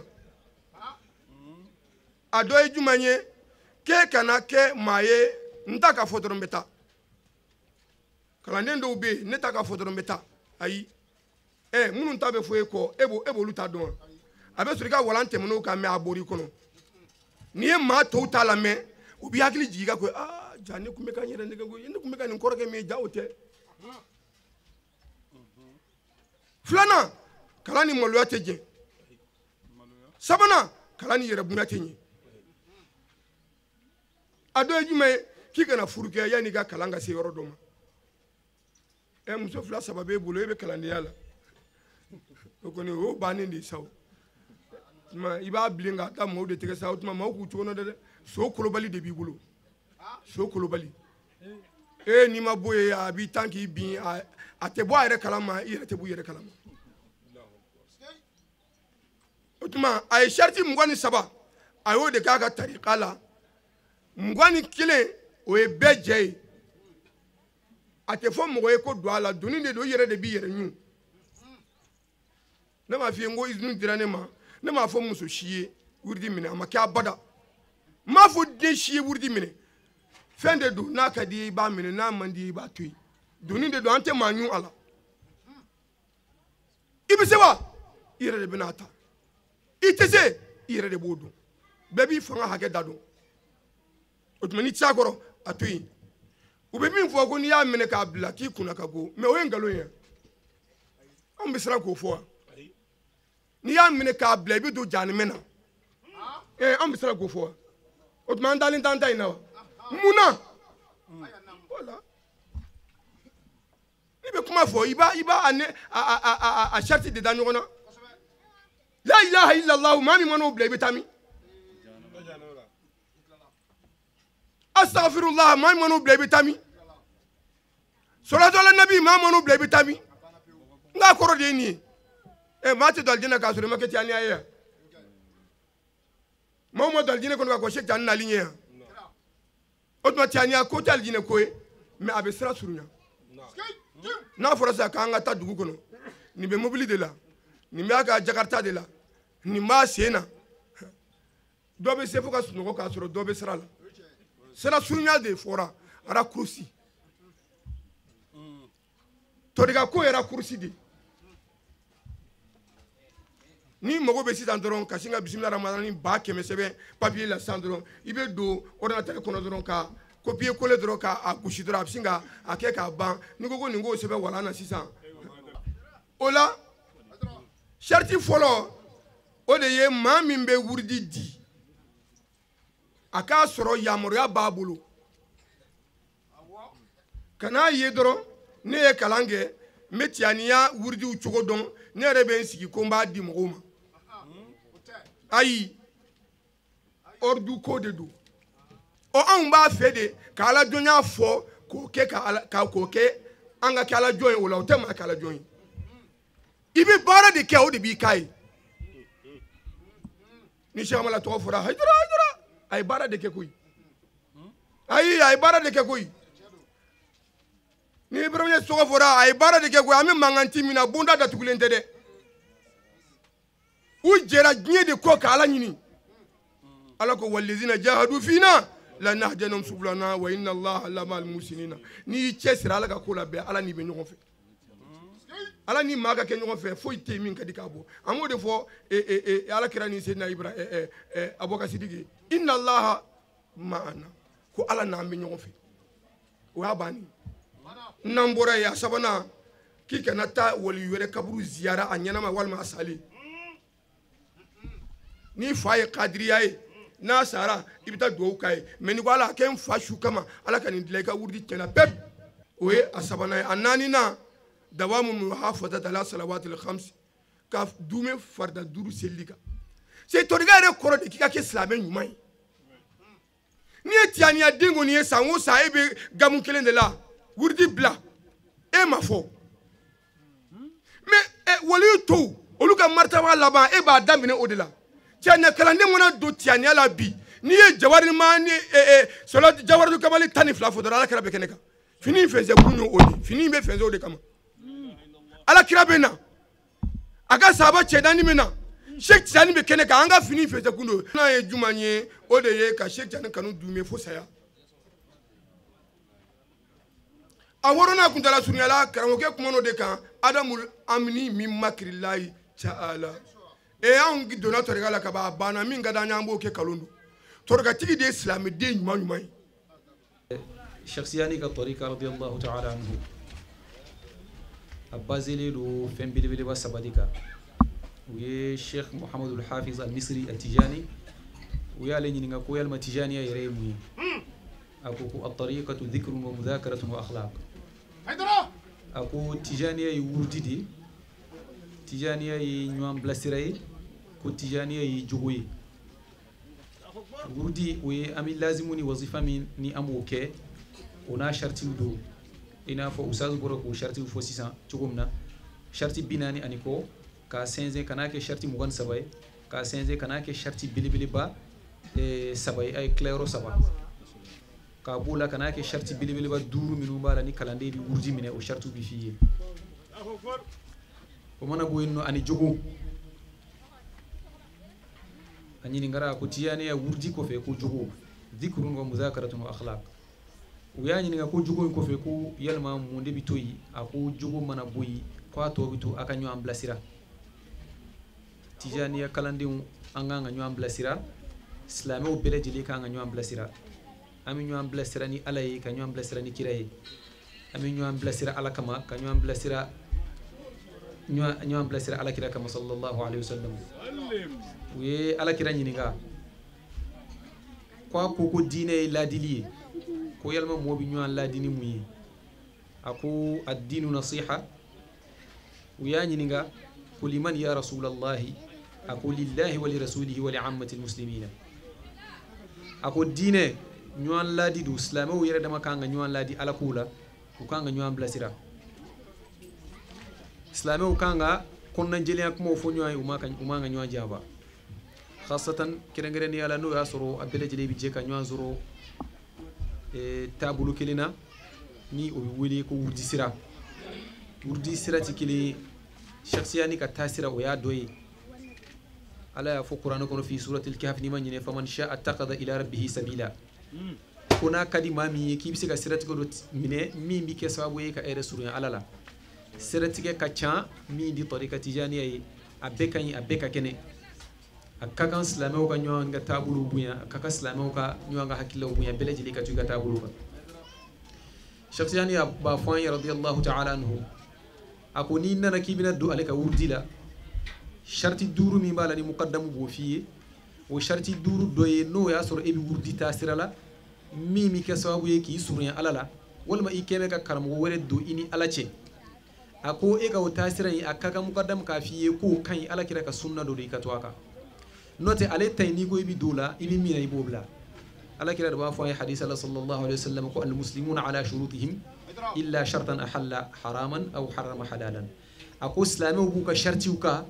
a dɔ ye jumɛn ye k'e kana kɛ maa ye n ta ka fɔ dɔrɔn n bɛ taa kalanden dɔw bɛ yen ne ta ka fɔ dɔrɔn n bɛ taa ayi minnu ta bɛ fɔ e kɔ e b'olu ta dɔn a bɛ sɔrɔ i ka walan tɛmɛn'o kan mɛ a bɔr'i kɔnɔ n'i ye maa tɔw ta lamɛn u b'i hakili jigin i kan ko ja ne tun bɛ ka n yɛrɛ nɛgɛ koyi ne tun bɛ ka nin kɔrɔkɛ min ye ja o tɛ filanan kalan ni maloya tɛ jɛ sabanan kalan ni yɛrɛbonya tɛ ɲɛ a dɔ ye jumɛn ye k'i kana furu kɛ yanni i ka kalan ka se yɔrɔ dɔ ma muso fila saba b'e bolo e bɛ kalandenya la o kɔni o y'o bannen de ye sa o tuma i b'a bilen k'a da maaw de tɛgɛ sa o tuma maaw k'u cogo dɔn dɛ so kolobali de b'i bolo so kolobali n'i ma bɔ yen a b'i tan k'i bin a tɛ bɔ a yɛrɛ kalama i yɛrɛ tɛ bɔ i yɛrɛ kalama o tuma a ye sariti 23 a y'o de k'a ka tarika la 21 o ye bɛɛ jɛ ye a tɛ fɔ mɔgɔ ye ko don a la doni de don i yɛrɛ de b'i yɛrɛ ɲun ne m'a f'i ye n ko izini dira ne ma ne m'a fɔ muso si ye wuridi minɛ a ma kɛ abada n m'a fɔ den si ye wuridi minɛ fɛn de don n'a ka di ye i b'a minɛ n'a man di ye i b'a to yen doni de don an tɛ maa ɲun a la i bɛ se wa i yɛrɛ de bɛn'a ta i tɛ se i yɛrɛ de b'o dɔn bɛɛ b'i fanga hakɛ da dɔn o tuma ni cɛ a kɔrɔ a to yen u bɛ min fɔ ko n'i y'a minɛ k'a bila k'i kunna ka go mɛ o ye nkalon ye anw bɛ siran k'o fɔ wa n'i y'a minɛ k'a bila i bɛ don jahanɛmɛ na anw bɛ siran k'o fɔ wa o tuma an dalen t'an ta in na wa mun na voilà n'i bɛ kuma fɔ i b'a a sariti de da ɲɔgɔn na la ilaha illallah maa min man'o bila i bɛ taa min astaghfirullah maa min man'o bila i bɛ taa min salatu ala nabi maa man'o bila i bɛ taa min n k'a kɔrɔ de ye nin ye maa tɛ don alijinɛ k'a sɔrɔ i ma kɛ tiyaniya ye yan maa o ma don alijinɛ kɔnɔ k'a fɔ Sheikh Tidiane nali ye yan o tuma tiyaniya ko tɛ alijinɛ ko ye mɛ a bɛ sira surunya n'a fɔra sisan k'an ka taa dugu kɔnɔ nin bɛ mobili de la nin b'a ka jakarita de la nin b'a sen na dɔ bɛ se fo ka sunɔgɔ k'a sɔrɔ dɔ bɛ sira la sira surunya de fɔra arakurusi tɔdika ko ye arakurusi de ni mago bɛ sisan dɔrɔn ka sin ka bisimila ramadani 100 sɛbɛn papiye la sisan dɔrɔn i bɛ don ordinateur kɔnɔ dɔrɔn ka copier coller dɔrɔn k'a gosi dɔrɔn a bɛ sin ka a kɛ k'a ban ni ko nin k'o sɛbɛn walan na sisan o la sariti fɔlɔ o de ye maa min bɛ wuridi di a k'a sɔrɔ yamaruya b'a bolo kan'a ye dɔrɔn ne ye kalan kɛ n bɛ tiyaniya wuridiw cogo dɔn ne yɛrɛ bɛ n sigi ko n b'a di mɔgɔw ma ayi ordu ko de don anw b'a fɛ de ka aladɔnya fɔ k'o kɛ an ka kɛ alajɔn ye o la o tɛ maa kɛ alajɔn ye i bɛ baara de kɛ o de b'i k'a ye ni Cheikh Amala tɔgɔ fɔra Hayidara a ye baara de kɛ koyi ayi a ye baara de kɛ koyi ni Ibrahima tɔgɔ fɔra a ye baara de kɛ koyi an bɛ mankan ci min na bonda datugulen tɛ dɛ u jɛra diɲɛ de kɔ ka Ala ɲini Ala ko wallazina jahadu fina lanahdiyannahum subulana wa inna Allaha lama'al muhsinina n'i y'i cɛsiri Ala ka ko la bɛɛ Ala n'i bɛ ɲɔgɔn fɛ Ala ni maa ka kɛ ɲɔgɔn fɛ foyi tɛ min ka di k'a bɔ an b'o de fɔ Ala kira ni Seydina Ibrahima Abubakar Sidiki inna Allaha ma'ana ko Ala n'an bɛ ɲɔgɔn fɛ o y'a bannen n'an bɔra yen a sabanan k'i kana taa wali wɛrɛ kaburu ziyara a ɲɛnama walima a salen ni fa ye kadiriya ye n'a sara i bɛ taa dugawu k'a ye mɛ ni ko Ala kɛ n fa su kama Ala ka nin dilan i ka wurudi tiɲɛna pepu o ye a sabanan ye a naaninan dawamu muhafazati ala salawatil khams ka dume farda 5 selili kan c'est tɔrika yɛrɛ kɔrɔ de k'i ka kɛ silamɛ ɲuman ye n'i ye tiyaniya den kɔni ye san o san e bɛ gamu kelen de la wurudi bila e ma fɔ wali to olu ka martaba laban e b'a daminɛ o de la tiɲɛ kalanden mana don tiɲɛya la bi n'i ye jawari ma ni sɔlɔ jawari kamalen 12 fɔ dɔrɔn ala kira bɛ kɛnɛ kan fini in fɛnsɛ kun y'o de fini in bɛ fɛnsɛ o de kama ala kira bɛ na a ka sahaba cɛdani bɛ na Sheikh Tijani bɛ kɛnɛ kan an ka fini in fɛnsɛ kun don n'a ye juma ye o de ye ka Sheikh Tijani kanu dume fo saya a wɔrɔnan kuntala surunyala karamɔgɔkɛ kuma n'o de kan adamul amini min makirilayi ta'ala anw donna tɔrɔka la ka ban a banna min ka d'an ye an b'o kɛ kalon don tɔrɔkatigi de ye silamɛden ɲuman ɲuman ye
Cheikh Tijani ka tɔrika radiyallahu ta'ala anhu a baselen don fɛn belebeleba saba de kan u ye Cheikh Muhammadul Hafiz al-Misri al-Tijani u y'ale ɲininka ko yalima Tijaniya yɛrɛ ye mun ye a ko ko at-tariqatu dhikrun wa mudhakaratun wa akhlaq a ko Tijaniya ye wurudi de Tijaniya ye ɲɔgɔn bilasira ye ko Tijaniya ye jogo ye wurudi o ye an bɛ lazimu ni wazifa min ni an b'o kɛ o n'a shartiw don i n'a fɔ usazu bɔra k'o shartiw fɔ sisan cogo min na sharti 40 ani kɔ k'a sɛnsɛn ka n'a kɛ sharti 23 ye k'a sɛnsɛn ka n'a kɛ sharti belebeleba 3 ye a ye tilayɔrɔ 3 k'a b'o la ka n'a kɛ sharti belebeleba 5 minnu b'a la ni kalanden bɛ wurudi minɛ o shartiw bɛ f'i ye o mana bɔ yen nɔ ani jogo a ɲininkara ko Tijaniya wurudi kɔfɛ ko jogo dhikrun wa mudhakaratun wa akhlaq u y'a ɲininka ko jogo in kɔfɛ ko yalima mun de bɛ to yen a ko jogo mana bɔ yen ko a tɔ bɛ to a ka ɲɔgɔn bilasira Tijaniya kalandenw an kan ka ɲɔgɔn bilasira silamɛw bɛɛ lajɛlen kan ka ɲɔgɔn bilasira an bɛ ɲɔgɔn bilasira ni Ala ye ka ɲɔgɔn bilasira ni kira ye an bɛ ɲɔgɔn bilasira Ala kama ka ɲɔgɔn bilasira Ala kira kama sallallahu alaihi wasallam u ye Ala kira ɲininka ko a ko diinɛ ye ladili ye ko yalima mɔgɔ bɛ ɲɔgɔn ladini mun ye a ko ad-dinu nasiha u y'a ɲininka ko liman ya rasulallahi a ko lillahi wa li rasulihi wa li ammatil muslimina a ko diinɛ ɲɔgɔn ladi don silamɛw yɛrɛ dama kan ka ɲɔgɔn ladi Ala ko la u kan ka ɲɔgɔn bilasira silamɛw kan ka kɔnɔnajɛlenya kumaw fɔ ɲɔgɔn ye u man ka ɲɔgɔn jaba khasatan kɛrɛnkɛrɛnnenya la n'o y'a sɔrɔ a bɛɛ lajɛlen bɛ jɛ ka ɲɔgɔn sɔrɔ taabolo kelen na ni o bɛ wele ko wurudi sira tɛ kelen ye Cheikh Tijani ka taasira o y'a dɔ ye Ala y'a fɔ kuranɛ kɔnɔ fi suratil kahf n'i ma ɲinɛ faman sha'a ittakhadha ila rabbihi sabila ko n'a ka di maa min ye k'i bɛ se ka siratigɛ dɔ minɛ min bɛ kɛ sababu ye ka hɛrɛ surunya Ala la siratigɛ ka ca min di tɔrika Tijaniya ye a bɛɛ ka ɲi a bɛɛ ka kɛnɛ a ka kan silamɛw ka ɲɔgɔn ka taabolo bonya a ka kan silamɛw ka ɲɔgɔn ka hakililaw bonya bɛɛ lajɛlen ka to i ka taabolo kan Cheikh Tijani b'a fɔ an ye radiyallahu ta'ala anhu a ko n'i nana k'i bɛna don ale ka wurudi la sharti 5 min b'a la ni muqaddamu b'o f'i ye o sharti 5 dɔ ye n'o y'a sɔrɔ e bɛ wurudi taasira la min bɛ kɛ sababu ye k'i surunya Ala la walima i kɛmɛ ka karamɔgɔ wɛrɛ don i ni Ala cɛ a ko e ka o taasira in a ka kan muqaddamu k'a f'i ye k'o ka ɲi Ala kira ka sunna dɔ don i ka to a kan n'o tɛ ale ta in n'i ko i bɛ don o la i bɛ min na i b'o bila Ala kira de b'a fɔ an ye hadisa la sallallahu alaihi wasallam ko al-muslimuna ala shurutihim illa shartan ahalla haraman aw harrama halalan a ko silamɛw b'u ka shartiw kan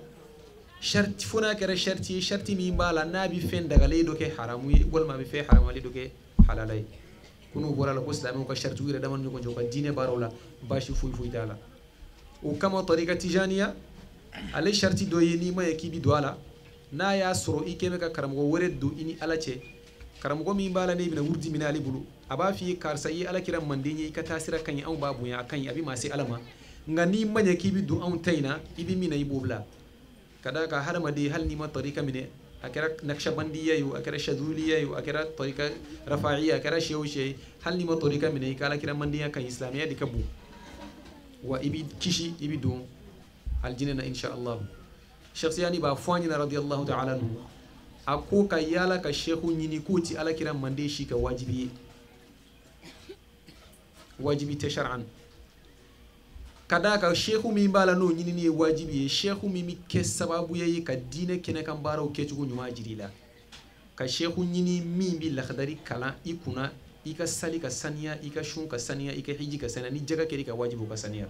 sharti fo n'a kɛra sharti ye sharti min b'a la n'a bɛ fɛn dagalen dɔ kɛ haramu ye walima a bɛ fɛn haramalen dɔ kɛ halala ye ko n'o bɔra la ko silamɛw ka shartiw yɛrɛ dama ni ɲɔgɔn cɛ u ka diinɛ baaraw la baasi foyi t'a la o kama tariqa Tijaniya ale sharti dɔ ye n'i ma ye k'i bɛ don a la n'a y'a sɔrɔ i kɛmɛ ka karamɔgɔ wɛrɛ don i ni Ala cɛ karamɔgɔ min b'a la ne bɛna wurudi minɛ ale bolo a b'a f'i ye karisa i ye Ala kira manden ye i ka taasira ka ɲi anw b'a bonya a ka ɲi a bɛ maa se Ala ma nka n'i ma ɲɛ k'i bɛ don anw ta in na i bɛ min na i b'o bila ka d'a kan hadamaden hali n'i ma tariqa minɛ a kɛra naqshbandiya ye o a kɛra shaduliya ye o a kɛra tariqa rafa'iya a kɛra sɛ o sɛ ye hali n'i ma tariqa minɛ i ka Ala kira mandenya ka ɲi silamɛya de ka bon wa i bɛ kisi i bɛ don aljinɛ na insha Allah Cheikh Tijani b'a fɔ an ɲɛna radiyallahu ta'ala anhu a ko ka yala ka shehu ɲini k'o ti Ala kira manden si ka wajibi ye wajibi tɛ shar'an ka d'a kan shehu min b'a la n'o ɲinini ye wajibi ye shehu min bɛ kɛ sababu ye ka diinɛ kɛnɛ kan baaraw kɛcogo ɲuman jira i la ka shehu ɲini min bɛ lakhdari kalan i kunna i ka sali ka saniya i ka sun ka saniya i ka hiji ka saniya ni jaga kɛra i ka wajibi ka saniya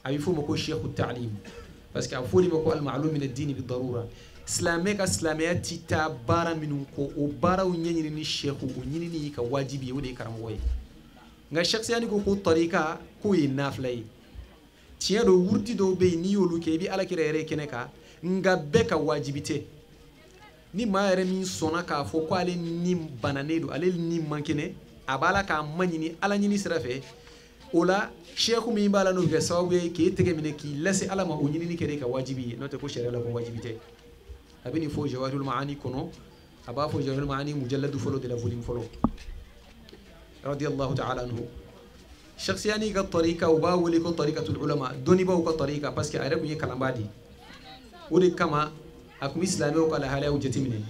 a bɛ f'o ma ko shehu ta'lim parce que a foli mako al ma'lum min ad-din bi darura islamé ka islamiyati ta bara minun ko o bara o nyini ni sheikhu o nyini ni ka wajibi wode karam woy nga shakhsiyani ko ko tariqa ko yi naflay tiya do wurdi do be ni yolu ke bi ala kirere keneka nga be ka wajibite ni ma yere min sona ka fo ko ale ni banane do ale ni mankene abala ka manyini ala nyini sirafe ola sheikhu mi bala no ga sawabe ke tege mine ki lase ala ma o nyini ni kere ka wajibi no te ko shere la ko wajibite abini fo jawahirul maani kono aba fo jawahirul maani mujalladu folo de la volume folo radiyallahu ta'ala anhu shakhsiyani ka tariqa wa ba wali ko tariqatul ulama doni ba ko tariqa parce que arabu yi kalambadi wodi kama akum islami ko ala hala wujati mine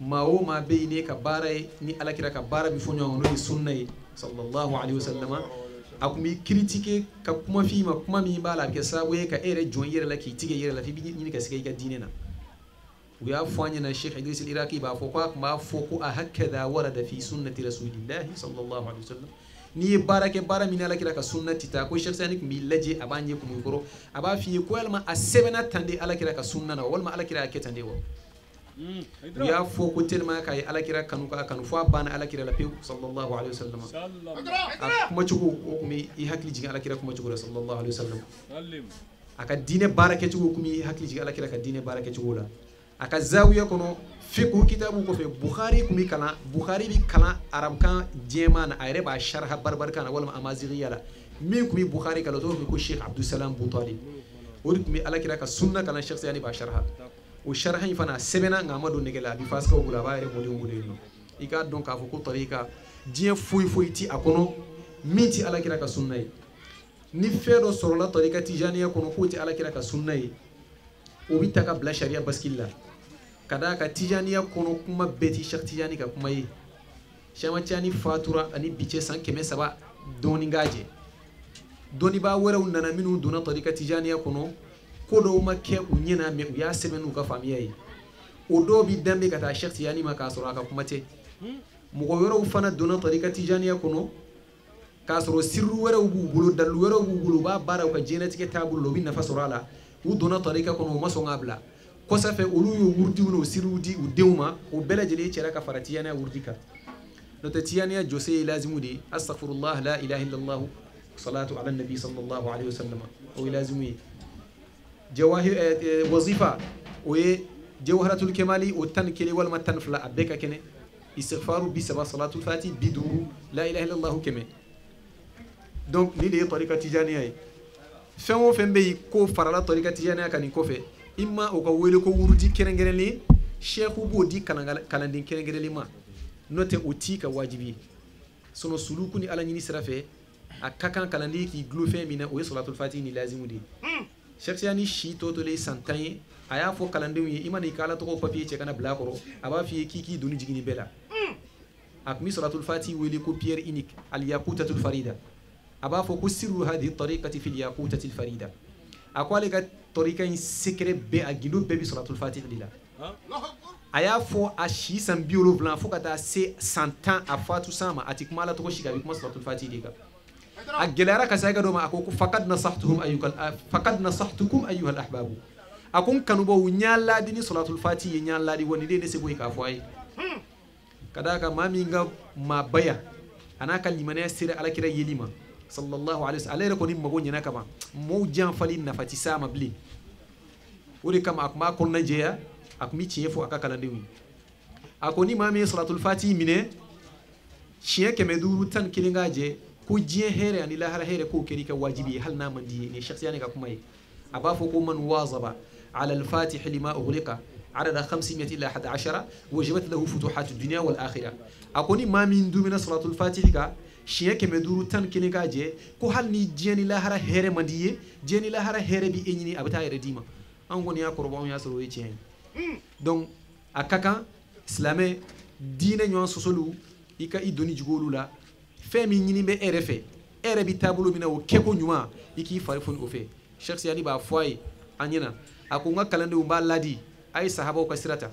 mawo ma beyne ka bare ni alakira ka bara bi fonyo no sunnay sallallahu alaihi wasallam akum critiquer ka kuma fi ma kuma mi bala ke sabuye ka ere jon yere la ki tige yere la fi bi ni ka sige ka dinena ويا فانينا الشيخ إدريس العراقي بافوقا ما فوقو هكذا ورد في سنة رسول الله صلى الله عليه وسلم ni barake bara mina la kira ka sunnati ta ko shakhsani mi laje abanye ko mi goro aba fi ko alma asebena tande ala kira ka sunna na walma ala kira ke tande wo ya fo ko telma kay ala kira kanu ka kanu fo bana ala kira la pe sallallahu alaihi wasallam kuma chugo ko mi i hakli jiga ala kira kuma chugo sallallahu alaihi wasallam aka dine barake chugo ko mi hakli jiga ala kira ka dine barake chugo la aka zawiya kono fiqhu kitabu ko fe bukhari kumi kala bukhari bi kala arab kan jema na ayre ba sharha barbar kan wala amazighiya la min kumi bukhari kala to ko sheikh abdou salam boutali wori kumi ala kira ka sunna kala sheikh yani ba sharha o sharha fana sebena ngamado negela bi faska gula ba ayre modi ngule no ika donc ka ko tariqa dien foy ti akono minti ala kira ka sunna ni fedo sorola tariqa tijaniya kono ko ti ala kira ka sunna o bi taka bla sharia baskilla kada ka tijaniya kono kuma beti shek tijani ka kuma yi shama tijani fatura ani bice san keme saba doni ngaje doni ba wera unana minu dona tariqa tijaniya kono ko do makke unyena me ya semenu ka famiya yi o do bi dambe kata shek tijani ma ka sura ka kuma te mu ko wera ufana dona tariqa tijaniya kono ka soro sirru wera ubu bulu dalu wera ubu bulu ba bara ka jenetike tabul lo bi nafa surala u dona tariqa kono maso ngabla ko safe olu yo wurdi wono sirudi u dewma o belajele cera ka faratiyana wurdika no tatiyana jose lazimu di astaghfirullah la ilaha illallah salatu ala nabi sallallahu alaihi wasallam o lazimu jawahir wazifa o jawharatul kamali o tan kele wal matan fla abeka kene istighfaru bi sabah salatul fati bidu la ilaha illallah keme donc ni le tariqa tijaniya fenwo fembe ko farala tariqa tijaniya kan ko fe imma o ka wele ko wurdi kerengereli sheikhu bo di kalandin kerengereli ma note o ti ka wajibi sono suluku ni ala nyini sirafe akakan kalandi ki glufe mina o salatul fati ni lazimu di sheikh yani shi toto le santan aya fo kalandin yi imani kala to ko papier che kana blakoro aba fi kiki duni jigini bela akmi salatul fati wele ko pierre unique al yaqutatul farida aba fo ko sirru hadhihi tariqati fil yaqutatil farida akwale ka tariqa in secret be a gindo be bi salatul fatih dila aya fo a shi san biolo blanc fo kata se 100 ans a fatu sama atikma la to shiga bi kuma salatul fatih diga a gelara ka sai ga do ma akoko faqad nasahtukum ayyuhal ahbab akon kanu bo nyalla dini salatul fatih nyalla di woni de se boy ka fo ay kada ka mami nga ma baya anaka limane sire ala kira yelima sallallahu alaihi wasallam alere ko ni mago nyana kama mo jan fali nafati sama bli wori kama akma ko najeya akmi chiyefo akakala ndewi akoni mami salatul fati mine chiye kemeduru tan kilingaje ko jiye here ani la here ko kerika wajibi hal na mandi ni shakhsiyani ka kuma abafo ko man wazaba ala al-fatih lima ughliqa عدد 500 إلى 11 وجبت له فتوحات الدنيا والآخرة أكوني ما من دون صلاة الفاتحة شيء كمدور تان كنيكاجي كو هل ني جيني لا هرا هير مديه جيني لا هرا هير بي إني أبتا يرديما أنغوني أكوربان يا سروي تين donc akaka islamé dina nyon sosolu ika idoni jugolu la femi nyini be erefe ere bi tabulo mina o keko nyuma iki farifon o fe cheikh siani ba foy anyina akunga kalande umba ladi ay sahaba ko sirata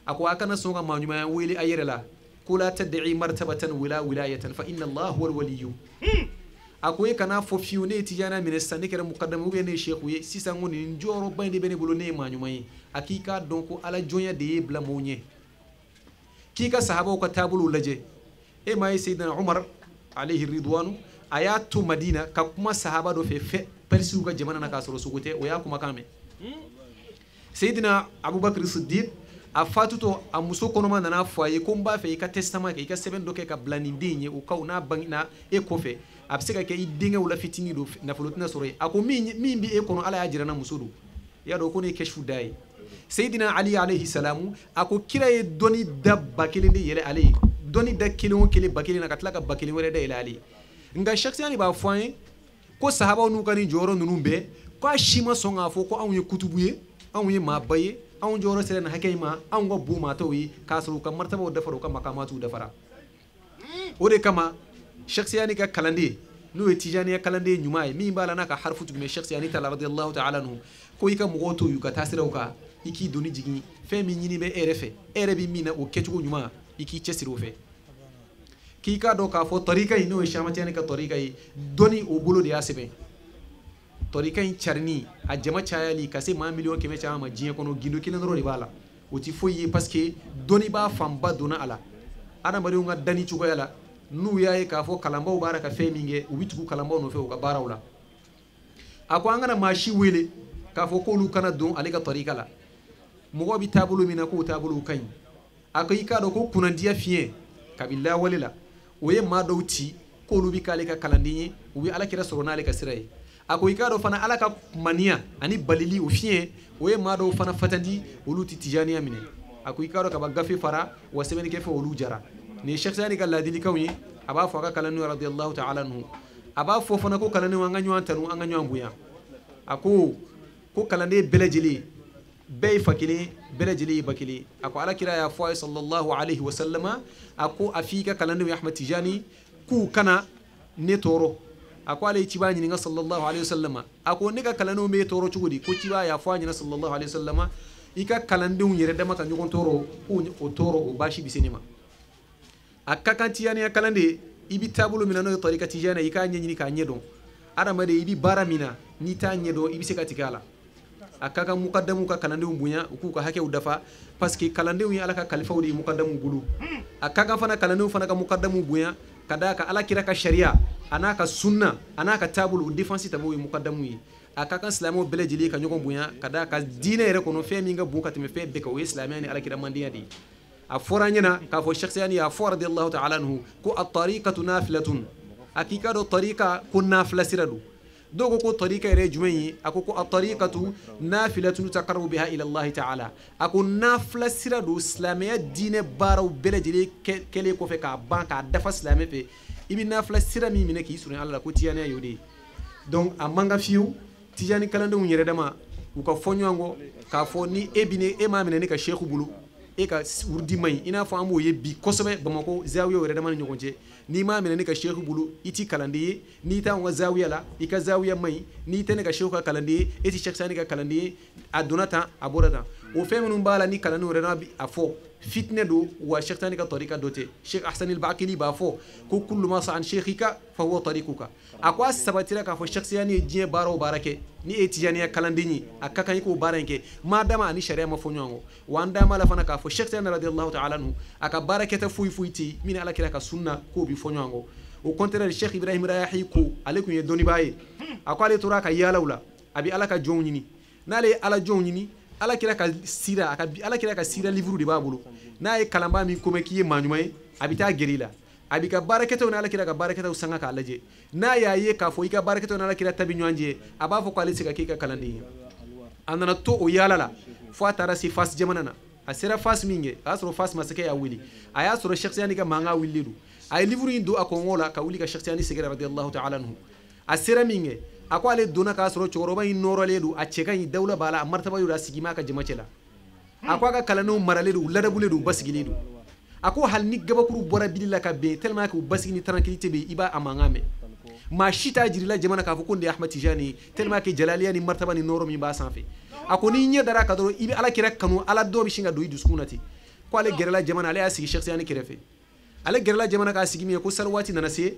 ako akana songa ma nyuma weli ayere la kula tad'i martabatan wila wilayatan fa inna allah huwa alwaliy ako e kana fo fiu ne tijana mine sanne kera mukaddam ube ne sheikhu ye sisan ngoni njoro bande bene bolo ne manyu mai akika donc ala jonya de bla monye kika sahaba ko tabulu laje e mai sayyidina umar alayhi ridwanu ayatu madina ka kuma sahaba do fe persu ga jamana na kasoro sugote o ya kuma kame sayyidina abubakar siddiq a fatuto a muso konoma nana foye ko mba fe ka testament ke ka seben do ke ka blani dinye o ka una bangina e ko fe a be se ka ke i dinga wala fitini do na folotina sore ako min bi e kono ala ya jira na muso do ya do ko ne keshfu dai sayyidina ali alayhi salamu ako kira e doni dabba kelinde yele ali doni da kilon kele bakele na katla ka bakele wore da yele ali nga shaksiyani ba foye ko sahaba nu kani joro nunu be ko shima songa fo ko anwe kutubuye anwe mabaye an joro sere na hakay ma an go bu ma tawi kasru kam martaba da faro kam makamatu da fara ode kama shakhsiyani ka kalande no tijani kalande nyumay mi bala naka harfu tugume shakhsiyani ta'ala radiyallahu ta'ala anhu ko yika mugoto yuka tasirauka iki doni jigi fe mi nyini be erefe erebi mina o kechugo nyuma iki chesiro fe ki ka do ka fo tariqa ino shamatiyani ka tariqa doni o bolo de asebe tariqa in charni a jama chayali kase ma million keme chama jiye kono gindo kina ro bala oti foyi parce que doni ba famba dona ala ana bari nga dani chugo yala nu yaye ka fo kalamba baraka feminge ubituku kalamba no fe o ka barawla ako angana mashi wele ka fo ko lu kana don ale ka tariqa la mo bi tabulu mina ko tabulu kañ akoy ka do ko kunandiya fiye kabilla walila oye ma dawti ko lu bi kale ka kalandiye ubi ala kira sorona ale ka siray akoy ka do fana ala ka mania ani balili o fiye oye ma do fana fatandi oluti tijaniya mine akoy ka do ka bagafe fara wa sebeni ke fo olu jara ni sheikh sani ka ladili kawni aba fo ka kalanu radiyallahu ta'ala anhu aba fo fana ko kalanu anganyo antanu anganyo ambuya ako ko kalande belajili bay fakili belajili bakili ako ala kira ya fo sallallahu alayhi wa sallama ako afika kalande ya ahmad tijani ku kana ne toro ako ala tibani nga sallallahu alayhi wa sallama ako ne ka kalano me toro chugudi ko tiba ya fo nga sallallahu alayhi wa sallama ika kalande yere dama kan nyogon toro o toro o bashi bisenima akka kan tijani ya kalande ibi tabulu minano tariqa tijani ika nyini ka nyedo adamade ibi baramina ni ta nyedo ibi sekatikala akaka mukaddamu ka kalande umbunya ku ka hake udafa parce que kalande wi alaka khalifa wi mukaddamu bulu akaka fana kalande fana ka mukaddamu bunya kadaka ala kira ka sharia anaka sunna anaka tabulu defense tabu wi mukaddamu wi akaka islamo belejili ka nyogon bunya kadaka dina ere kono fe minga buka teme fe beka wi islamiyani ala kira mandiya di aforanyana ka fo shakhsiyani ya for radiyallahu ta'ala anhu ko at-tariqatu nafilatun akika do tariqa kun nafila siradu dogo ko tariqa ere jumeyi akoko at-tariqatu nafilatun taqarrabu biha ila Allah ta'ala ako nafila siradu islamiyya dine baraw belejili kele ko fe ka banka dafa islamiyya fe ibi nafila sira mi mine ki sunu Allah ko tiyane yodi donc amanga fiu tijani kalande mu nyere dama ko fonyango ka fo ni ebine e ma mine ne ka sheikhu bulu e ka urdi may ina fo amu yebbi kosobe bamako zawiya wore dama nyogonje ni ma mena ni ka sheikhu bulu iti kalandi ni ta wa zawiya la ika zawiya may ni ta ne ka sheikhu kalandi iti sheikh sani ka kalandi adunata aborata o femenu bala ni kalani wore na afo fitne do wa sheikh sani ka tariqa dote sheikh ahsan al-baqili ba fo ko kullu ma sa an sheikhika fa huwa tariquka akwa sabatira ka fo sheikh sani je baro barake ni etijaniya kalandi ni akaka ko baranke madama ni sharia ma fo nyongo wanda mala fana ka fo sheikh sani radiyallahu ta'ala anhu aka baraketa fuiti min ala kira ka sunna ko bi fo nyongo au contraire sheikh ibrahim rayahi ko alaikum ye doni baye akwa le turaka yalawla abi ala ka jongni nale ala jongni ala kira ka sira aka ala kira ka sira livre de babulu na e kalamba mi ko me kiye manyumay abita gerila abika baraketo na ala kira ka baraketo sanga ka alaje na yaye ka fo ika baraketo na ala kira tabi nyanje aba fo ko alisi ka kika kalandi anana to o yalala fo atara si fas jamanana asira fas minge asro fas masake ya wili aya soro sheikh yani ka manga wilidu ay livre ndo akongola ka wili ka sheikh yani sigara radiyallahu ta'ala anhu asira minge ako ale dona ka soro choroba in noro ledu a cheka ni dawla bala martaba yura sigima ka jamacela ako aga kalanu maraledu ladabuledu basigiledu ako hal ni gabakuru bora bilila ka be tellement que basigini tranquillité be iba amangame ma shita jirila jamana ka fukunde ahmad tijani tellement que jalaliya ni martaba ni noro mi ba sanfe ako ni nya dara ka do ibi ala kira kanu ala do bi shinga do iduskunati ko ale gerela jamana ale asigi sheikh yani kirefe ale gerela jamana ka asigi mi ko salwati nanase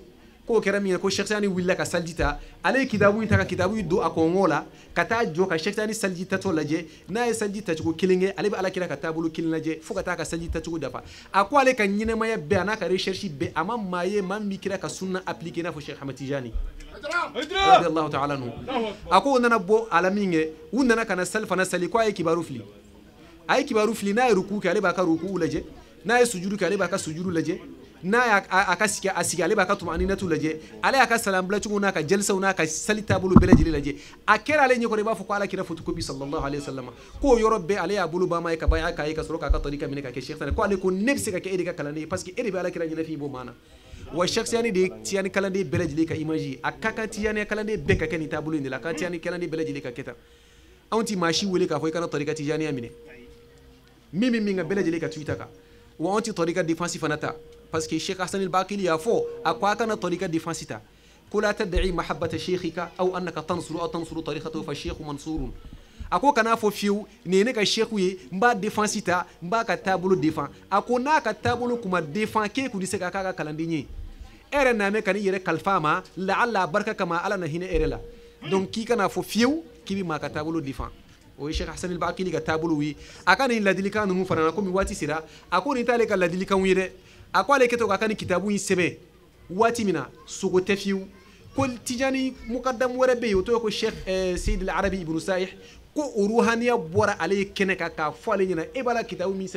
ko kera min ko Sheikh Sani willa ka saljita ale kitabu ta ka kitabu do akongola kata jo ka Sheikh Sani saljita to laje na ya saljita ko kilinge ale ba ala kira ka tabulu kilinge fu ka ta ka saljita to dafa ako ale kan nyine maya be anaka recherche be amma maye man mi kira ka sunna appliquer na fo Sheikh Ahmad Tijani radiyallahu ta'ala anhu ako nana bo alaminge unana kana salfa na sali ko ay kibaru fili na ruku ka ale ba ka ruku laje na ya sujudu ka ale ba ka sujudu laje na aka sigi ale ba ka tumanina tu laje ale aka salam bla tungu na ka jalsa na ka salita bulu bele jili laje akera ale nyiko ba fu ko ala kira fotokopi sallallahu alaihi wasallam ko yorobe ale ya bulu ba mai ka ba ka ka soro ka tarika min ka ke Sheikh Sani ko ale ko nefsi ka ke edika kalane parce que edi ba ala kira nyina fi bo mana wa Sheikh Sani de tiani kalande bele jili ka imagi akaka tiani kalande be ka keni tabulu ni la ka tiani kalande bele jili ka keta anti mashi wele ka fo kana tarika tijani amine mimi minga bele jili ka twitter ka wa anti tarika defensive anata parce que Cheikh Hassan al-Baqili yafo akwa kana طريقه ديفانسيتا كلا تدعي محبه شيخك او انك تنصر طريقته فالشيخ منصور ako kana fo fiu nene ka sheikhu ye mba defensita mba ka tabulu defan ako na ka tabulu kuma defan ke ku dise ka ka kalandinye ere na me kan yere kalfama la alla barka kama ala na hine ere la donc ki kana fo fiu ki bi ma ka tabulu defan o Cheikh Hassan al-Baqili ka tabulu wi akani ladilika nu farana ko mi wati sira ako ni tale ka ladilika wire ako ale keto kakani kitabu yin sebe wati mina sugo tefiu ko tijani muqaddam wara be yoto ko Sheikh Sayyid al-Arabi ibn Sa'ih ko uruhaniya bora ale kene ka fo ale nyina e bala kitabu min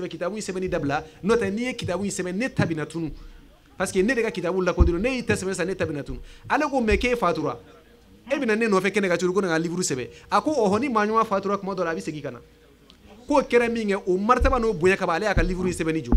sebe ni dabla nota ni kitabu yin sebe ne tabina tunu parce que ne de ka kitabu la ko dino ne tasbe sa ne tabina tunu ale ko meke fatura e bina ne no fe kene ka turu ko na livre sebe ako o honi manyuma fatura ko dola bi segi kana ko kere minge o martaba no bonya ka bale aka livre sebe ni jo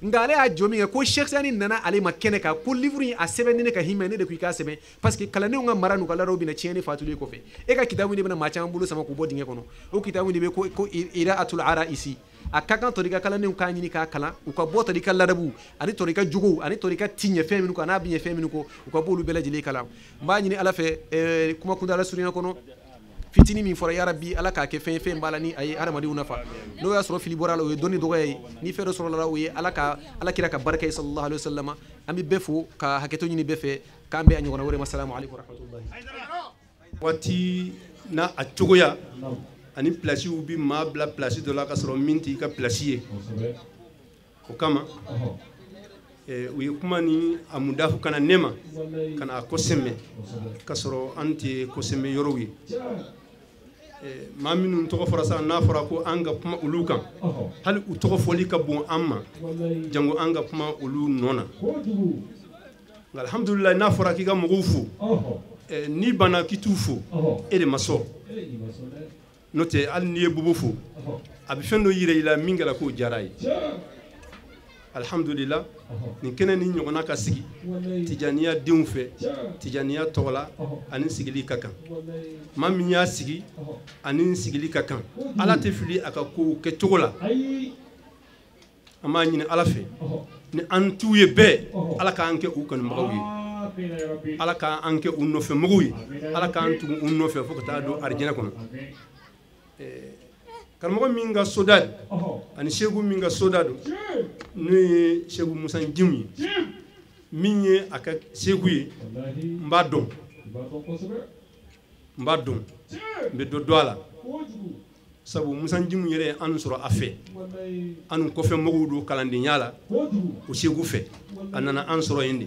ngale a jomi ko Sheikh Sani nana ale makene ka ko livre a sebe ne ka himene de ku ka sebe parce que kala ne nga maranu kala robi na chieni fatuli ko fe e ka kitabu ni bana macha mbulu sama ko bodinge kono o kitabu ni be ko iraatul ara isi akaka torika kala ne ka nyini ka kala u ka bota di kala dabu ani torika jugo ani torika tinye feminu ko ana binye feminu ko u ka bolu bela jili kala mba nyini ala fe kuma kundala surina kono fitini min fora ya rabbi ala ka ke fen bala ni ay adamadi unafa no ya soro fili borala o doni dogoy ni fe do soro la o ala kira ka barkay sallallahu alaihi wasallam ami befu ka haketo ni befe kambe anyi wona wore assalamu alaikum warahmatullahi
wati na atogoya ani place ubi ma bla place de la ka soro minti ka place ko kama uye kuma ni amudafu kana nema kana akoseme kasoro anti koseme yorowi ma minnu tɔgɔ fɔra sa n'a fɔra ko an ka kuma olu kan hali u tɔgɔ fɔli ka bon an ma jango an ka kuma olu nɔ na nka alhamdulilayi n'a fɔra k'i ka mɔgɔw fo n'i banna k'i t'u fo e de ma sɔn n'o tɛ hali n'i ye bobo fo a bɛ fɛn dɔ yira i la min kɛra k'o diyara ye alhamdulillah nin kɛnɛ ni ɲɔgɔnna ka sigi tijaniya denw fɛ tijaniya tɔgɔla ani sigili ka kan maa min y'a sigi ani sigili ka kan ala tɛ fili a ka kow kɛcogo la an b'a ɲini ala fɛ ni an t'u ye bɛɛ ala k'an kɛ u kanubagaw ye ala k'an kɛ u nɔfɛmɔgɔw ye ala k'an tugu u nɔfɛ fo ka taa don arijinɛ kɔnɔ karamɔgɔ min ka soda ani segu min ka soda don n'o ye segu musa jimu ye min ye a ka segu ye n b'a dɔn n bɛ dɔ dɔn a la sabu musa jimu yɛrɛ ye anu sɔrɔ a fɛ anu kɔfɛ mɔgɔw don kalandenya la o segu fɛ a nana an sɔrɔ yen de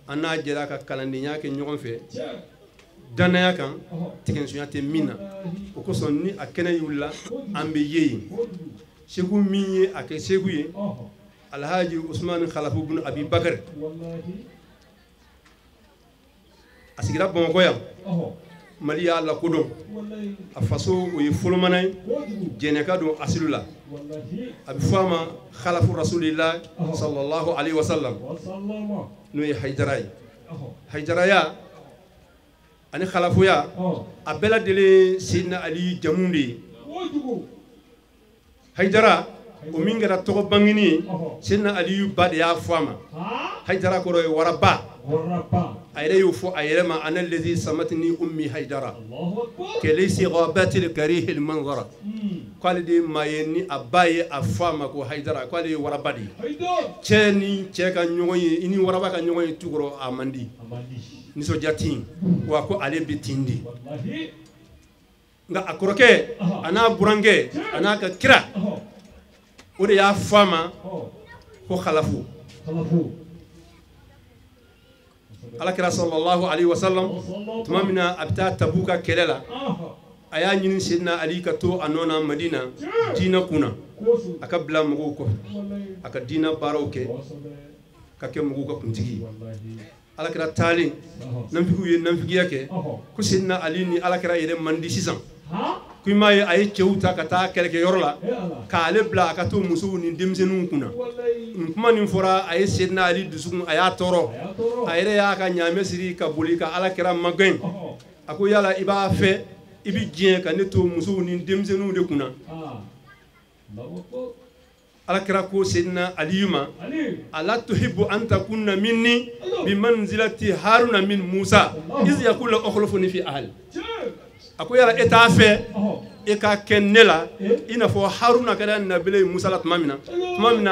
an n'a jɛra ka kalandenya kɛ ɲɔgɔn fɛ danaya kan tigɛnsuya tɛ min na o kosɔn ni a kɛnɛ wulila an bɛ ye yen segu min ye a kɛ segu ye alhaji usman khalafu bin abi bakar a sigira bamakɔ yan mali y'a lakodɔn a faso o ye folomana ye jɛnɛka don asilu la a bɛ fɔ a ma khalafu rasulillah sallallahu alaihi wasallam n'o ye haidara ye haidaraya ani khalafuya a bɛɛ lajɛlen Seydina Ali jamu de ye haidara o min kɛra tɔgɔ bangeni ye Seydina Aliyu ba de y'a fɔ a ma haidara kɔrɔ ye waraba a yɛrɛ y'o fɔ a yɛrɛ ma ana lezi samatini ummi haidara kɛlɛsi ghabatil karihil manzara
k'ale de maa ye ni a ba ye a fɔ a ma ko Hayidara k'ale ye waraba de ye cɛ ni cɛ ka ɲɔgɔn ye i ni waraba ka ɲɔgɔn ye tukɔrɔ a man di nisɔndiya ti yen wa ko ale bɛ ten de nka a kɔrɔkɛ a n'a burankɛ a n'a ka kira o de y'a fɔ a ma ko Khalafu alakira sallallahu alaihi wasallam tuma min na a bɛ taa Tabuka kɛlɛ la a y'a ɲini Seydina Ali ka to a nɔ na Madina diinɛ kunna a ka bila mɔgɔw kɔfɛ a ka diinɛ baaraw kɛ ka kɛ mɔgɔw ka kuntigi ye alakira taalen nafigiw ye nafigiya kɛ ko Seydina Ali ni alakira yɛrɛ man di sisan ko i m'a ye a ye cɛw ta ka taa kɛlɛkɛyɔrɔ la k'ale bila a ka to musow ni denmisɛnninw kunna nin kuma nin fɔra a ye Seydina Ali dusukun a y'a tɔɔrɔ a yɛrɛ y'a ka ɲaamɛ siri ka boli ka alakira magɛn a ko yala i b'a fɛ i bi diɲɛ ka ne to musow ni denmisɛnninw de kunna alakira ko Seydina Ali ma ala tuhibbu an takunna minni bi manzilati Haruna min Musa iz yaqulu akhlufuni fi ahli a ko yala e t'a fɛ e ka kɛ ne la i n'a fɔ Haruna kɛra nabile Musa la tuma min na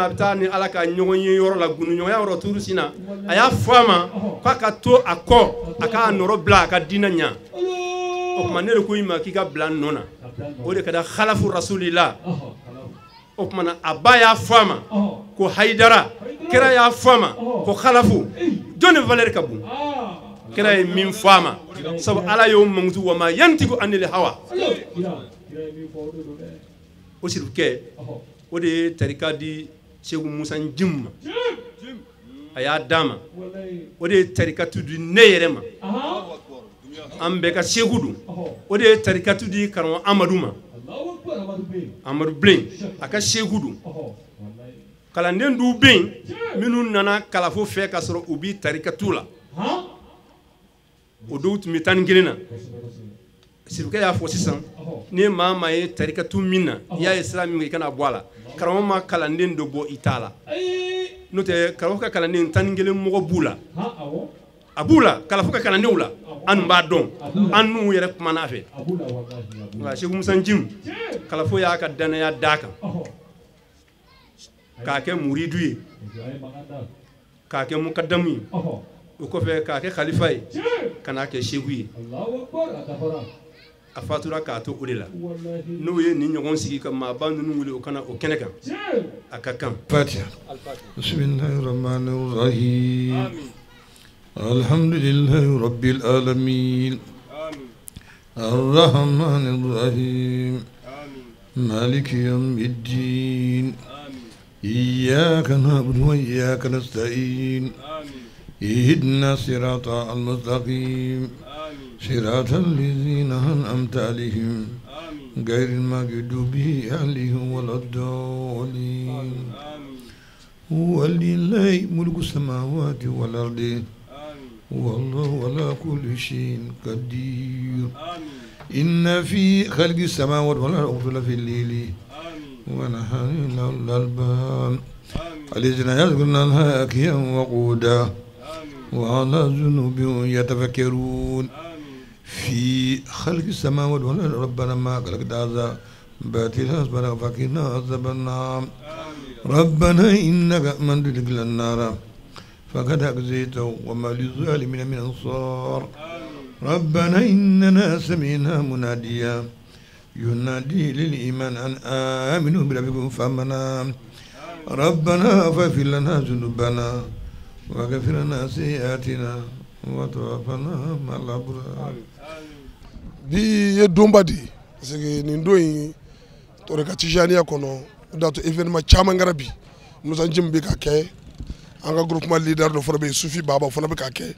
a bɛ taa ni ala ka ɲɔgɔn ye yɔrɔ la gunuɲɔgɔnya yɔrɔ tuuru sin na a y'a fɔ a ma k'a ka to a kɔ a k'a nɔrɔ bila a ka diinɛ ɲa o tuma ne de ko i ma k'i ka bila n nɔ na o de ka da Khalafu Rasulillah o tuma na a ba y'a fɔ a ma ko Hayidara kira y'a fɔ a ma ko Khalafu jɔn de valeur ka bon kira ye min fɔ a ma sabu ala y'o mankutu wa ma yantiku anil hawa o sirikɛ o de ye tarika di Segu Musa Njim ma a y'a d'a ma o de ye tarikatu di ne yɛrɛ ma an bɛɛ ka Segu don o de ye tarikatu di karamɔgɔ Amadu ma Amadu Bilen a ka Segu don kalanden dɔw bɛ yen minnu nana kalafo fɛ ka sɔrɔ u bi tarikatu la o dɔw tun bɛ 11 na sirikɛ y'a fɔ sisan ni maa maa ye tarikatu min na i y'a ye sira min i kana bɔ a la karamɔgɔ ma kalanden dɔ bɔ i t'a la n'o tɛ karamɔgɔ ka kalanden 11 mɔgɔ b'u la a b'u la kalafo ka kalandenw la an b'a dɔn an n'u yɛrɛ kumana a fɛ nka Segu Musa Njim kalafo y'a ka danaya d'a kan k'a kɛ muridu ye k'a kɛ mukadamu ye o kɔfɛ k'a kɛ khalifa ye ka n'a kɛ Segu ye a fatura k'a to o de la n'o ye nin ɲɔgɔn sigi ka maaba ninnu wele o kana o kɛnɛ kan a ka kan
Fatiha Bismillahirrahmanirrahim Alhamdulillahi Rabbil Alamin Ar-Rahmanir-Rahim Maliki Yawmiddin Iyyaka na'budu wa iyyaka nasta'in اهدنا الصراط المستقيم صراط الذين أنعمت عليهم غير المغضوب عليهم ولا الضالين ولله ملك السماوات والأرض والله على كل شيء قدير إن في خلق السماوات والأرض في الليل ونهار الألباب الذين يذكرون الله قياما وقعودا وعلى جنوبهم يتفكرون في خلق السماوات والأرض ربنا ما خلقت هذا باطلا سبحانك فقنا عذاب النار ربنا إنك من تدخل النار فقد أخزيته وما للظالمين من أنصار ربنا إننا سمعنا مناديا ينادي للإيمان أن آمنوا بربكم فآمنا ربنا فاغفر لنا ذنوبنا واغفر لنا سيئاتنا وتوفنا مع الأبرار.
Bi ye donba di parce que nin don in torika tijaniya kɔnɔ o da to événement caman kɛra bi Musa Njim bɛ ka kɛ an ka groupement leader dɔ fana bɛ yen Sufi Baba fana bɛ ka kɛ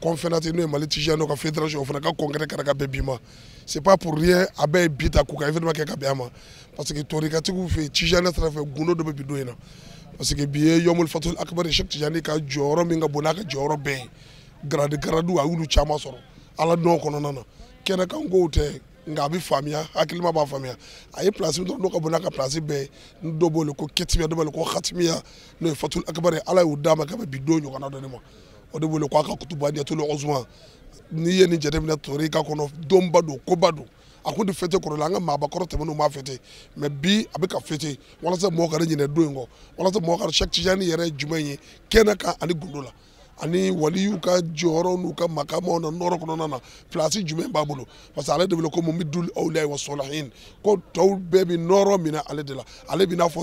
conférence n'o ye Mali Tijani ka fédération o fana ka congrès kɛra ka bɛn bi ma c'est pas pour rien a bɛɛ ye bi ta k'u ka événement kɛ ka bɛn a ma parce que torikatigiw fɛ Tijani sira fɛ gundo dɔ bɛ bi don in na parce que bi ye Yomul Fatul Akbar Cheikh Tijani ka jɔyɔrɔ min ka bon n'a ka jɔyɔrɔ bɛɛ ye grade a y'olu caman sɔrɔ ala nɔ kɔnɔna na kɛnɛ kan kow tɛ nka a bɛ faamuya hakilima b'a faamuya a ye place min dɔrɔn n'o ka bon n'a ka place bɛɛ ye dɔ b'o ko ketimiya dɔ b'o ko khatimiya n'o ye Fatul Akbar ala y'o d'a ma ka bɛn bi don ɲɔgɔnna dɔ de ma o de b'o ko a ka kutubaniyatul uzma n'i ye nin jateminɛ torika kɔnɔ donba don koba don a kun tɛ fête kɔrɔ la an ka maabakɔrɔ tɛmɛnenw b'a fête mais bi a bɛ ka fête walasa mɔgɔw ka ɲinɛ don in kɔ walasa mɔgɔw ka Cheikh Tijani yɛrɛ ye jumɛn ye kɛnɛ kan ani gundo la ani waliyu ka jɔyɔrɔ n'u ka makamaw na nɔrɔ kɔnɔna na place jumɛn b'a bolo parce que ale de bɛ ko mumidul awliya wa salihin ko tɔw bɛɛ bɛ nɔrɔ minɛ ale de la ale bɛ n'a fɔ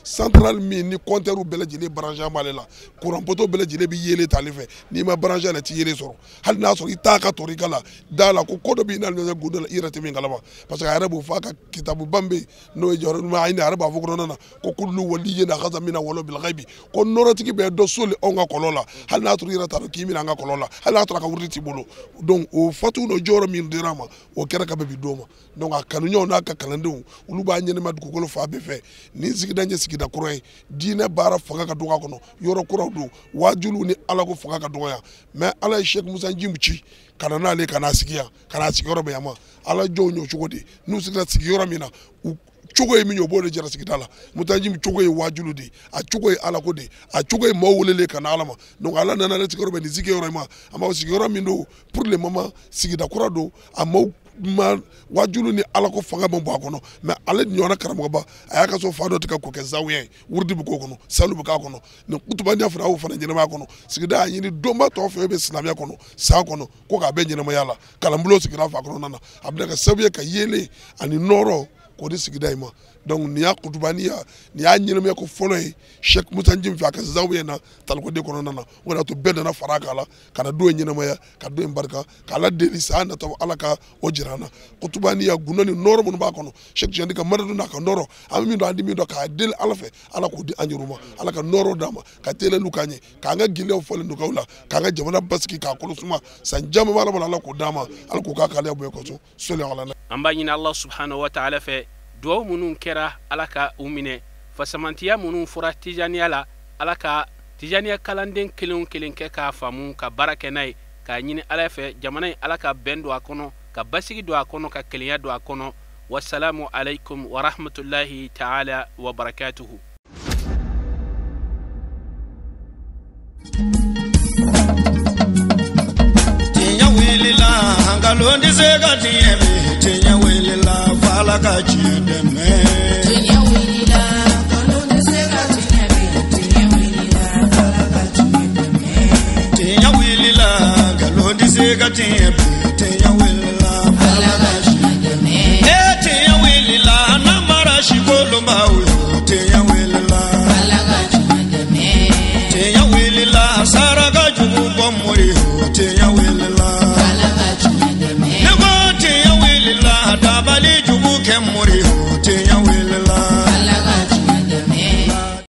central min ni compteur bɛɛ lajɛlen branché b'ale la courant poteau bɛɛ lajɛlen bɛ yelen ta ale fɛ n'i ma branché ale tɛ yelen sɔrɔ hali n'a sɔrɔ i t'a ka torika la da la ko dɔ bɛ n'ale ɲɛ gundo la i yɛrɛ tɛ min kalama parce que a yɛrɛ b'o fɔ a ka kitabu ban bɛ n'o ye jɔyɔrɔ ɲuman a yɛrɛ b'a fɔ kɔnɔna na ko kullu waliyyin akhadha min wala bil ghaibi ko nɔrɔtigi bɛ dɔ soli anw ka kɔlɔn la hali n'a sɔrɔ i yɛrɛ t'a dɔn k'i mina an ka kɔlɔn la hali n'a sɔrɔ a ka wurudi t'i bolo donc o fatu n'o jɔyɔrɔ min dira a ma o kɛra ka bɛn bi don ma donc a kanuɲɔgɔnw n'a ka kalandenw olu b'a ɲɛnɛma dugukolo fan bɛɛ fɛ ni sigida ye sigida kura ye diinɛ baara fanga ka dɔgɔ a kɔnɔ yɔrɔ kuraw don wajuliw ni ala ko fanga ka dɔgɔya mais ala ye Cheikh Musa Njimu ci ka na n'ale ka n'a sigi yan ka n'a sigiyɔrɔ bɛn yan ma ala jɔnw y'o cogo di n'u sigira sigiyɔrɔ min na cogo ye min ye o b'o de jara sigida la Mutanjim cogo ye wajulu de a cogo ye ala ko de a cogo ye maaw welelen ka na ala ma donc ala nana ale sigiyɔrɔ bɛn nin sigiyɔrɔ ma a ma sigiyɔrɔ min don pour le moment sigida kura don a maaw ma wajulu ni ala ko fanga bɛ bɔ a kɔnɔ mais ale ɲɔgɔnna karamɔgɔba a y'a ka so fa dɔ tigɛ k'o kɛ zawiya ye wurudi bɛ k'o kɔnɔ salu bɛ k'a kɔnɔ nin kutubaniya fana y'o fana ɲɛnamaya kɔnɔ sigida y'a ɲini donba tɔw fɛ bɛ silamɛya kɔnɔ san kɔnɔ ko k'a bɛɛ ɲɛnamaya la kalanbulon sigira fa kɔnɔna na a bɛna kɛ sababu ye ka yeelen ani nɔrɔ k'o di sigida in ma donc nin y'a kutubaniya nin y'a ɲɛnamaya ko fɔlɔ ye Cheikh Musa Njimu fɛ a ka zawiya na talikoden kɔnɔna na o de y'a to bɛɛ nana fara a kan la ka na don in ɲɛnamaya ka don in barika k'ala deli san nataw ala ka o jira an na kutubaniya gundo ni nɔrɔ minnu b'a kɔnɔ Cheikh Tijani ka madadu n'a ka nɔrɔ an bɛ min dɔn an di min dɔn k'a deli ala fɛ ala k'o di an yɛrɛw ma ala ka nɔrɔ d'an ma ka telelu k'an ye k'an ka gɛlɛyaw fɔlen nɔgɔyaw la k'an ka jamana basigi k'a kɔlɔ suma san caman b'a la ala k'o d'an ma ala k'o k'a k'ale bonya kɔsɔn sɔli ala na
an b'a ɲini Allah subhanahu wa ta'ala fɛ duwawu minnu kɛra ala ka u minɛ fasamantiya minnu fɔra tijaniya la ala ka tijaniya kalanden kelen o kelen kɛ k'a faamu ka baara kɛ n'a ye k'a ɲini ala fɛ jamana in ala ka bɛn don a kɔnɔ ka basigi don a kɔnɔ ka kelenya don a kɔnɔ wassalamu alaikum wa rahmatullahi ta'ala wa barakatuhu.
Tinya wilila hangalondi sega tinyemi tinya wilila fala ka chideme tinya wilila hangalondi sega tinyemi tinya wilila fala ka chideme tinya wilila hangalondi sega tinyemi